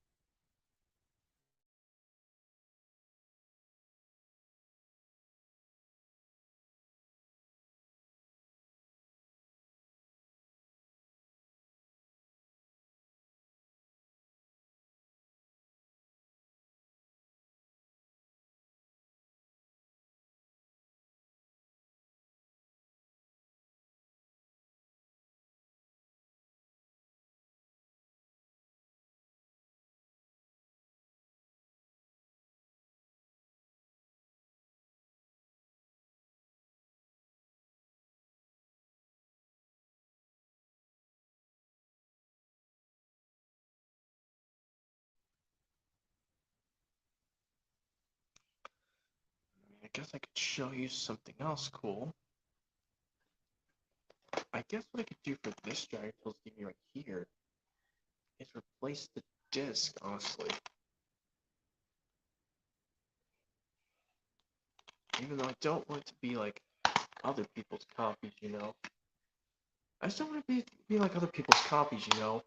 I guess I could show you something else cool. I guess what I could do for this Dragon Tales TV right here is replace the disc, honestly. Even though I don't want it to be like other people's copies, you know. I just don't want it to be like other people's copies, you know.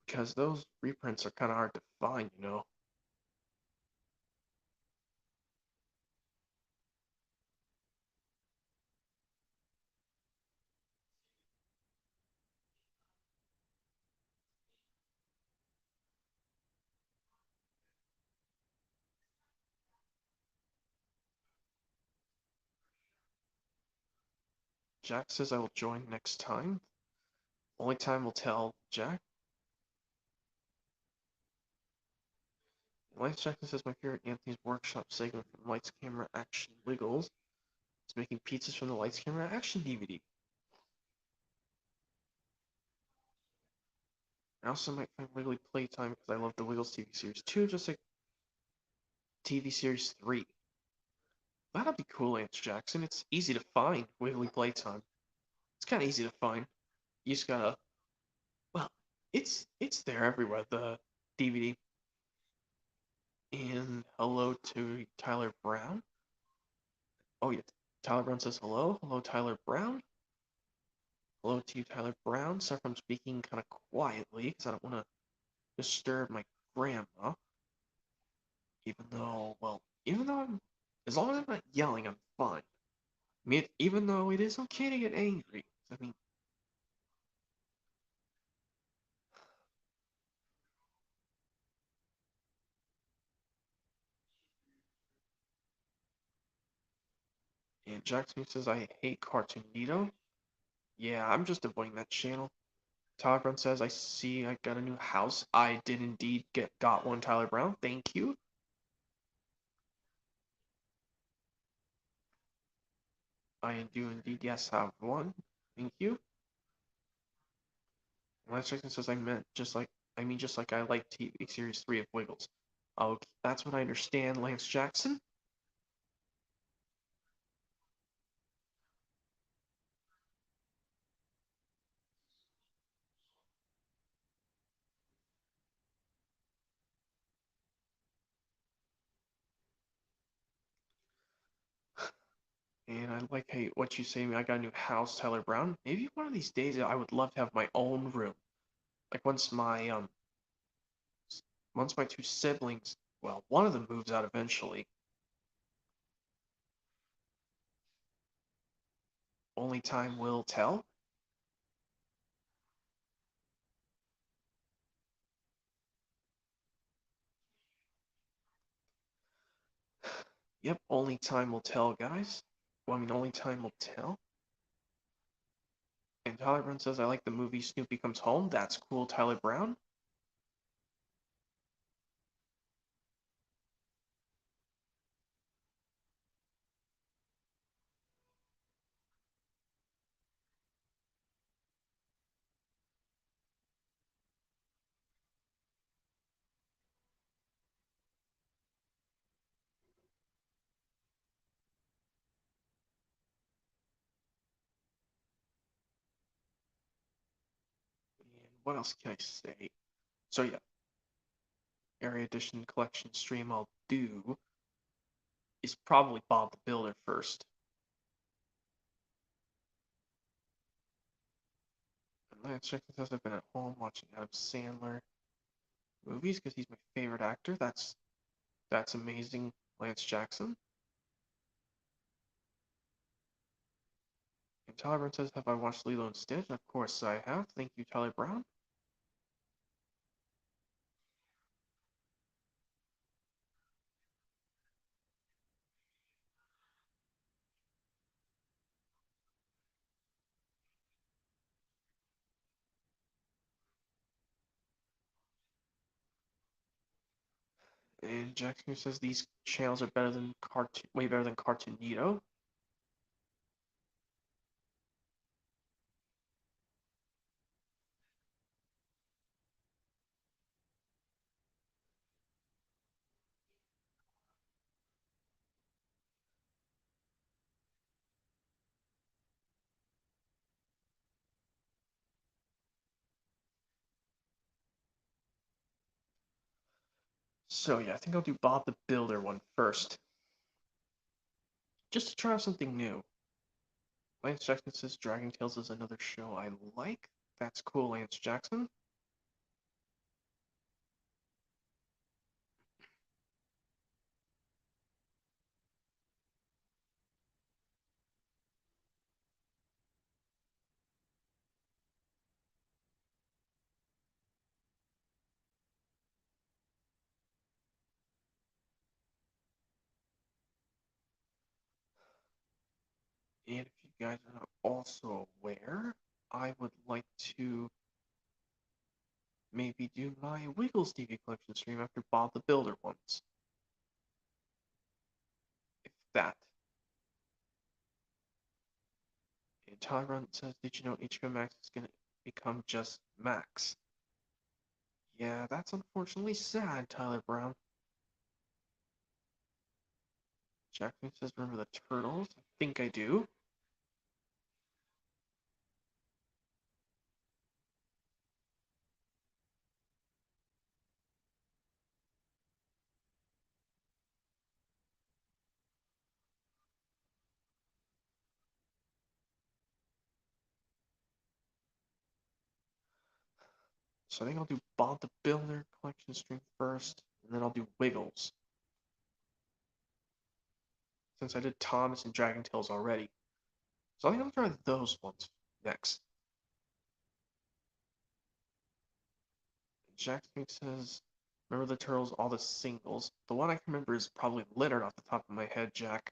Because those reprints are kind of hard to find, you know. Jack says I will join next time. Only time will tell, Jack. Lance Jackson says my favorite Anthony's Workshop segment from Lights Camera Action Wiggles is making pizzas from the Lights Camera Action DVD. I also might find Wiggly Playtime because I love the Wiggles TV series too, just like TV series 3. That'll be cool, Lance Jackson. It's easy to find Wiggly Playtime. It's kind of easy to find. You just gotta, well, it's there everywhere. The DVD. And hello to Tyler Brown. Oh yeah, Tyler Brown says hello. Hello, Tyler Brown. Hello to you, Tyler Brown. Sorry if I'm speaking kind of quietly because I don't want to disturb my grandma. Even though as long as I'm not yelling, I'm fine. I mean, even though it is okay to get angry. I mean, and Jackson says I hate Cartoonito. Yeah, I'm just avoiding that channel. Tyler Brown says I see I got a new house. I did indeed got one, Tyler Brown. Thank you. I do indeed, yes, have one. Thank you. Lance Jackson says I mean just like I like TV series 3 of Wiggles. Okay, that's what I understand, Lance Jackson. And I like hey what you say. I got a new house, Tyler Brown. Maybe one of these days I would love to have my own room. Like once my two siblings, well, one of them moves out eventually. Only time will tell. Yep, only time will tell, guys. Well, I mean, only time will tell. And Tyler Brown says, I like the movie Snoopy Comes Home. That's cool, Tyler Brown. And what else can I say? So, yeah, Area Edition Collection stream I'll do is probably Bob the Builder first. And Lance Jackson says I've been at home watching Adam Sandler movies because he's my favorite actor. That's amazing, Lance Jackson. And Tyler Brown says, have I watched Lilo and Stitch? Of course I have. Thank you, Tyler Brown. And Jackson says these channels are better than way better than Cartoonito. So yeah, I think I'll do Bob the Builder one first. Just to try out something new. Lance Jackson says Dragon Tales is another show I like. That's cool, Lance Jackson. And if you guys are not also aware, I would like to maybe maybe do my Wiggles TV collection stream after Bob the Builder ones. If that. And Tyron says, did you know HBO Max is going to become just Max? Yeah, that's unfortunately sad, Tyler Brown. Jackson says, remember the Turtles? I think I do. So I think I'll do Bob the Builder collection stream first, and then I'll do Wiggles. Since I did Thomas and Dragon Tales already. So I think I'll try those ones next. Jackson says, remember the Turtles, all the singles. The one I can remember is probably Leonard off the top of my head, Jack.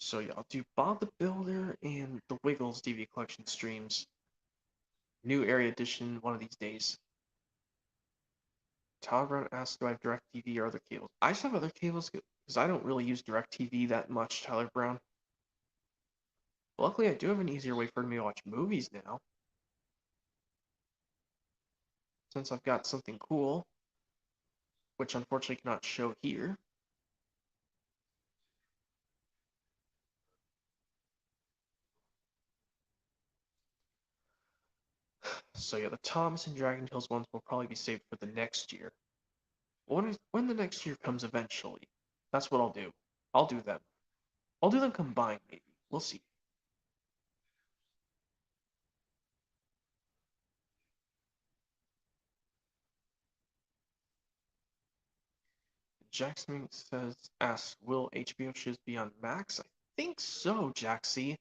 So yeah, I'll do Bob the Builder and the Wiggles DVD collection streams. New area edition one of these days. Todd Brown asks, do I have DirecTV or other cables? I just have other cables because I don't really use DirecTV that much, Tyler Brown. Luckily, I do have an easier way for me to watch movies now. Since I've got something cool, which unfortunately cannot show here. So yeah, the Thomas and Dragon Tales ones will probably be saved for the next year. When the next year comes eventually, that's what I'll do. I'll do them. I'll do them combined, maybe. We'll see. Jackson asks, will HBO shows be on Max? I think so, Jaxie.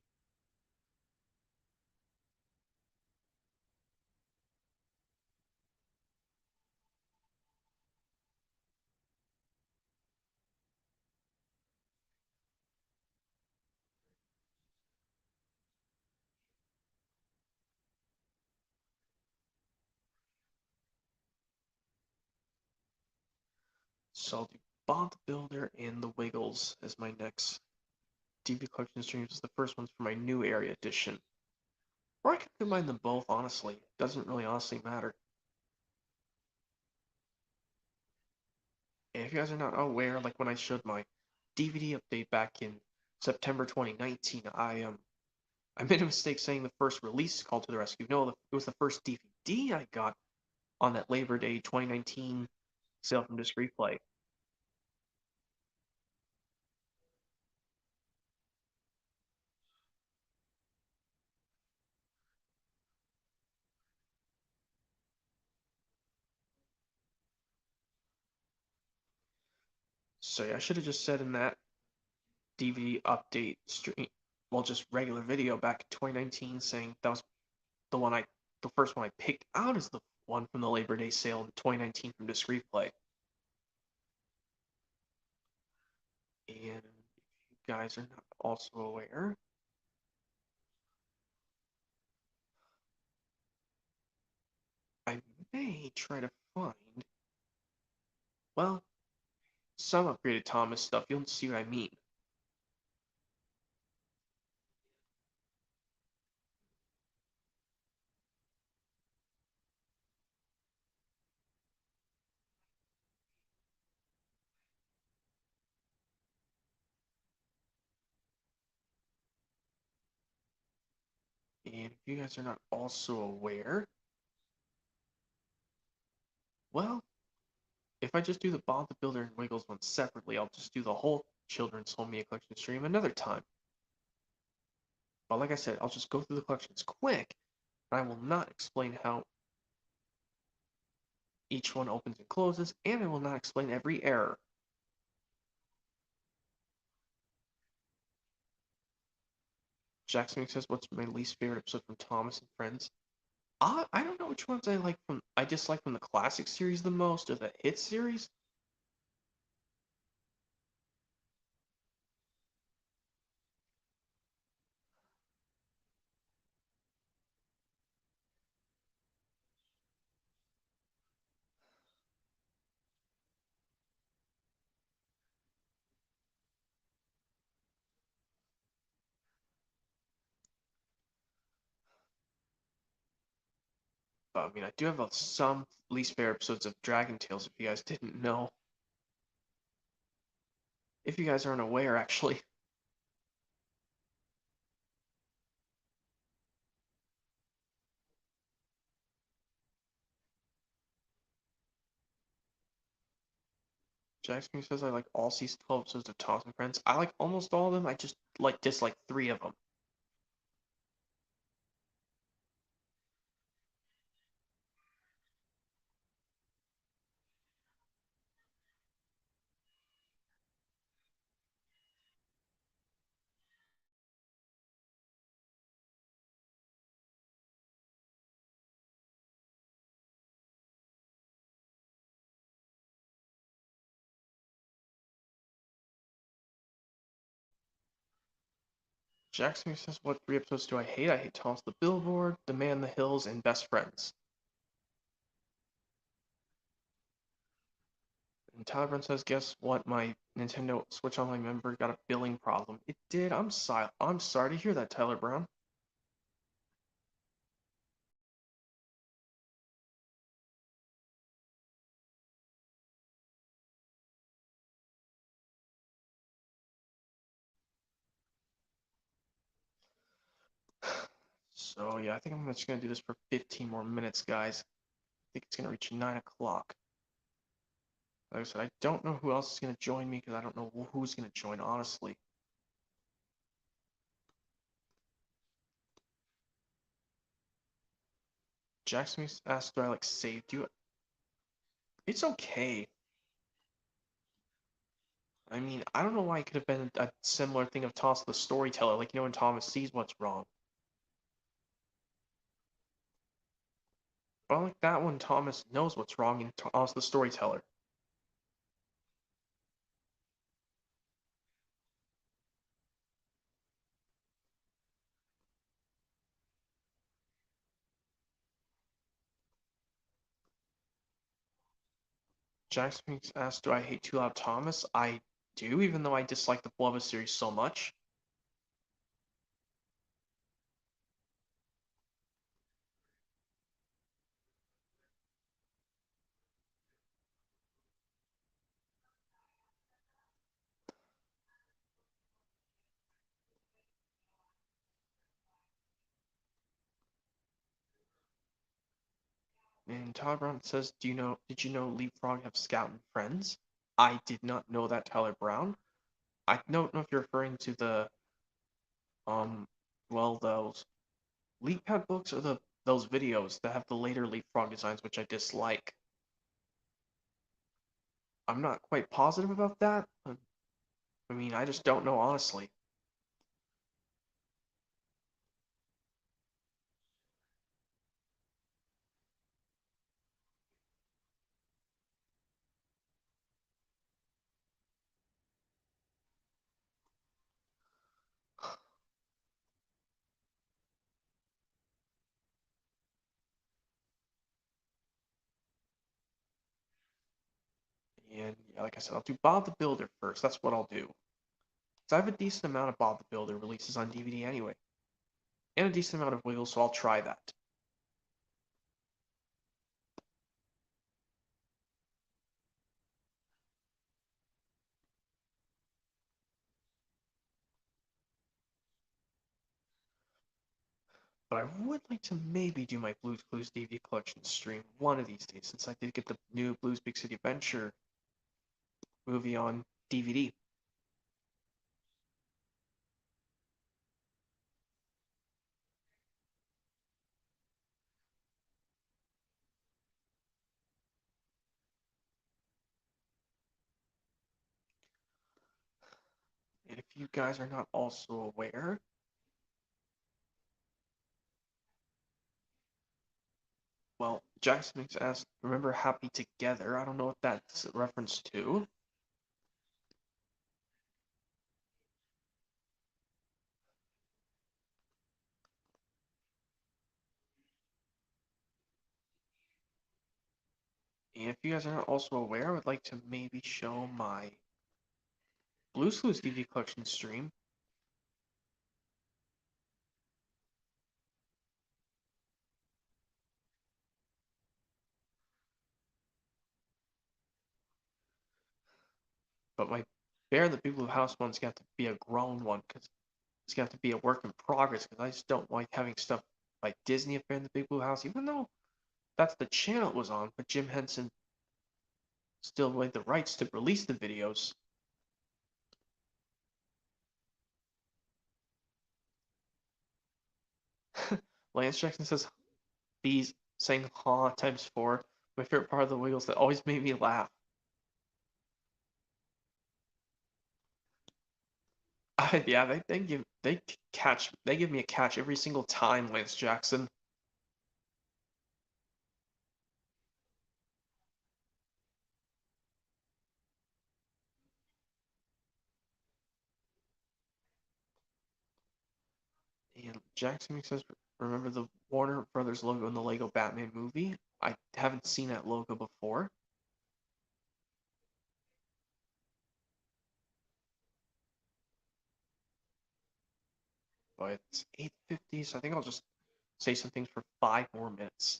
So I'll do Bob the Builder and the Wiggles as my next DVD collection streams. The first one's for my new area edition. Or I could combine them both, honestly. It doesn't really honestly matter. And if you guys are not aware, like when I showed my DVD update back in September 2019, I made a mistake saying the first release Call to the Rescue. No, it was the first DVD I got on that Labor Day 2019 sale from Disc Replay. So yeah, I should have just said in that DVD update stream, well, just regular video back in 2019, saying that was the first one I picked out as the one from the Labor Day sale in 2019 from Disc Replay. And if you guys are not also aware, I may try to find, well, some upgraded Thomas stuff. You'll see what I mean. And if you guys are not also aware, well, if I just do the Bob the Builder and Wiggles one separately, I'll just do the whole Children's Home Media Collection stream another time. But like I said, I'll just go through the collections quick, and I will not explain how each one opens and closes, and I will not explain every error. Jackson says, "What's my least favorite episode from Thomas and Friends?" I don't know which ones I dislike from the classic series the most or the hit series. But, I mean, I do have some least favorite episodes of Dragon Tales if you guys didn't know. If you guys aren't aware, actually. Jackson says I like all season 12 episodes of Thomas and Friends. I like almost all of them. I just dislike 3 of them. Jackson says, what 3 episodes do I hate? I hate Thomas the Billboard, The Man in the Hills, and Best Friends. And Tyler Brent says, guess what? My Nintendo Switch Online member got a billing problem. It did. I'm sorry to hear that, Tyler Brown. So yeah, I think I'm just gonna do this for 15 more minutes, guys. I think it's gonna reach 9 o'clock. Like I said, I don't know who else is gonna join me because I don't know who's gonna join, honestly. Jackson asked, do I like saved you? It's okay. I mean, I don't know why it could have been a similar thing of Thomas the Storyteller, like, when Thomas sees what's wrong. But like that one, Thomas knows what's wrong in Thomas the Storyteller. Jackson asked, do I hate Too Loud Thomas? I do, even though I dislike the Blubber series so much. And Tyler Brown says, did you know Leapfrog have Scout and Friends? I did not know that, Tyler Brown. I don't know if you're referring to the, um, well, those Leap books or those videos that have the later Leapfrog designs, which I dislike. I'm not quite positive about that. I mean, I just don't know, honestly. And yeah, like I said, I'll do Bob the Builder first. That's what I'll do. Because I have a decent amount of Bob the Builder releases on DVD anyway. And a decent amount of Wiggles, so I'll try that. But I would like to maybe do my Blue's Clues DVD collection stream one of these days, since I did get the new Blue's Big City Adventure movie on DVD. And if you guys are not also aware, Jackson makes asked, remember Happy Together? I don't know what that's a reference to. And if you guys are not also aware, I would like to maybe show my Blue's Clues DVD collection stream. But my Bear in the Big Blue House one's got to be a grown one because it's got to be a work in progress because I just don't like having stuff like Disney Bear in the Big Blue House, even though that's the channel it was on, but Jim Henson still had the rights to release the videos. Lance Jackson says these saying "ha" times 4. My favorite part of the Wiggles that always made me laugh. Yeah, they give me a catch every single time, Lance Jackson. And Jackson says, remember the Warner Brothers logo in the Lego Batman movie? I haven't seen that logo before. But it's 8:50, so I think I'll just say some things for 5 more minutes.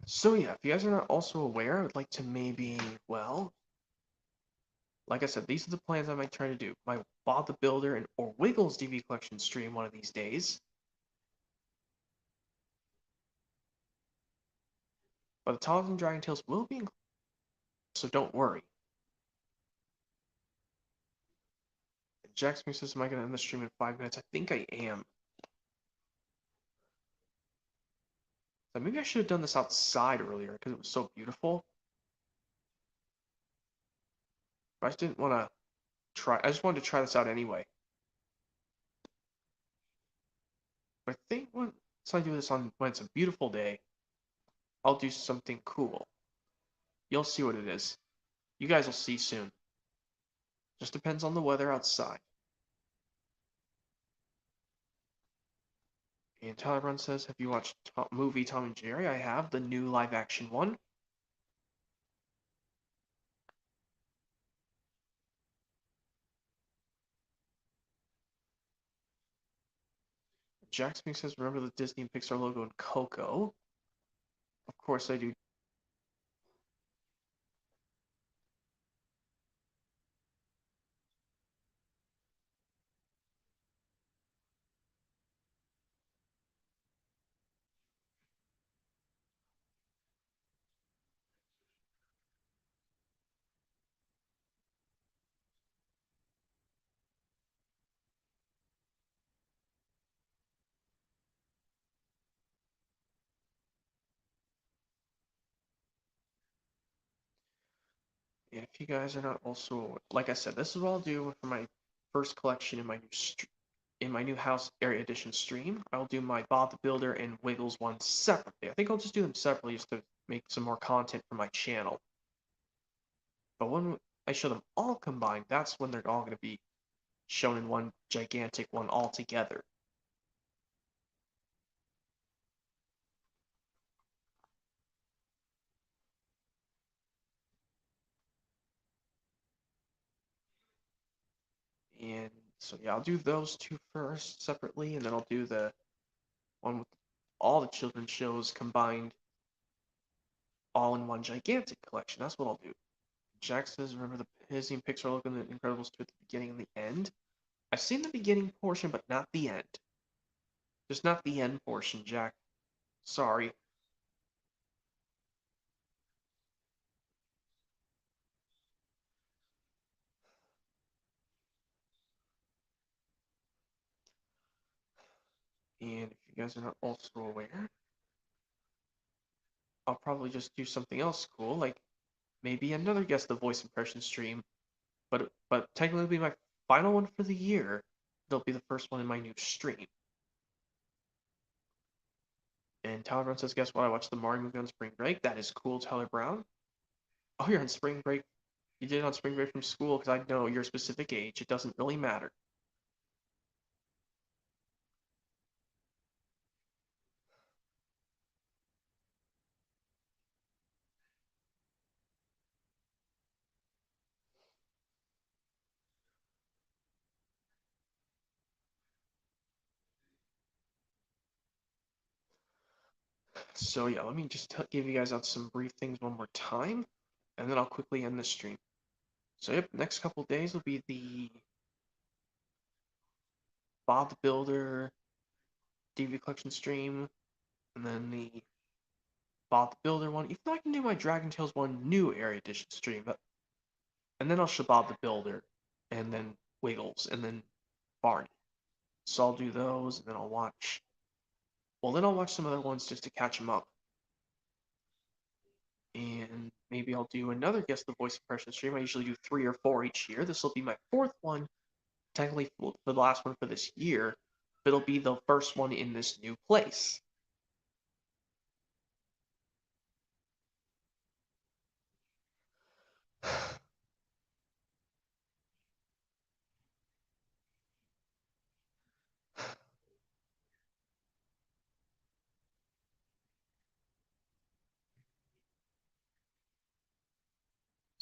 So yeah, if you guys are not also aware, I would like to maybe, well, like I said, these are the plans I might try to do. My Bob the Builder and or Wiggles DVD collection stream one of these days. But the Toddlers and Dragon Tales will be included, so don't worry. Jack Smith says, am I going to end the stream in 5 minutes? I think I am. So maybe I should have done this outside earlier because it was so beautiful. But I just didn't want to try. I just wanted to try this out anyway. But I think once I do this on when it's a beautiful day, I'll do something cool. You'll see what it is. You guys will see soon. Just depends on the weather outside. And Tyler Run says, have you watched movie Tom and Jerry? I have, the new live action one. Jack Smith says, remember the Disney and Pixar logo in Coco? Of course I do. And if you guys are not also, like I said, this is what I'll do for my first collection in my new house area edition stream. I'll do my Bob the Builder and Wiggles one separately. I think I'll just do them separately just to make some more content for my channel. But when I show them all combined, that's when they're all going to be shown in one gigantic one all together. And so yeah, I'll do those two first separately, and then I'll do the one with all the children's shows combined all in one gigantic collection. That's what I'll do. Jack says, remember the Disney and Pixar look in the Incredibles 2 at the beginning and the end? I've seen the beginning portion, but not the end. Just not the end portion, Jack. Sorry. And if you guys are not also aware, I'll probably just do something else cool, like maybe another Guess the Voice impression stream, but technically it'll be my final one for the year. It'll be the first one in my new stream. And Tyler Brown says, guess what? I watched the Mario movie on spring break. That is cool, Tyler Brown. Oh, you're on spring break. You did it on spring break from school because I know your specific age. It doesn't really matter. So yeah, let me just give you guys out some brief things one more time, and then I'll quickly end the stream. So yep, next couple days will be the Bob the Builder DVD collection stream, and then the Bob the Builder one. Even though I can do my Dragon Tales one new area edition stream, and then I'll show Bob the Builder, and then Wiggles, and then Barney. So I'll do those, and then I'll watch. Well, then I'll watch some other ones just to catch them up. And maybe I'll do another Guess the Voice impression stream. I usually do 3 or 4 each year. This will be my 4th one, technically for the last one for this year, but it'll be the first one in this new place.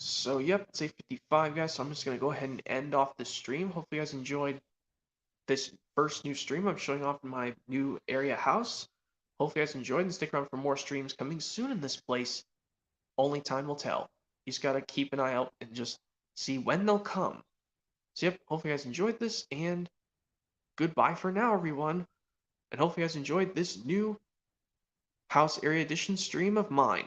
So yep, it's 8:55, guys. So I'm just gonna go ahead and end off the stream. Hopefully you guys enjoyed this first new stream I'm showing off in my new area house. Hopefully you guys enjoyed and stick around for more streams coming soon in this place. Only time will tell. You just gotta keep an eye out and just see when they'll come. So yep, hopefully you guys enjoyed this, and goodbye for now, everyone. And hopefully you guys enjoyed this new House Area Edition stream of mine.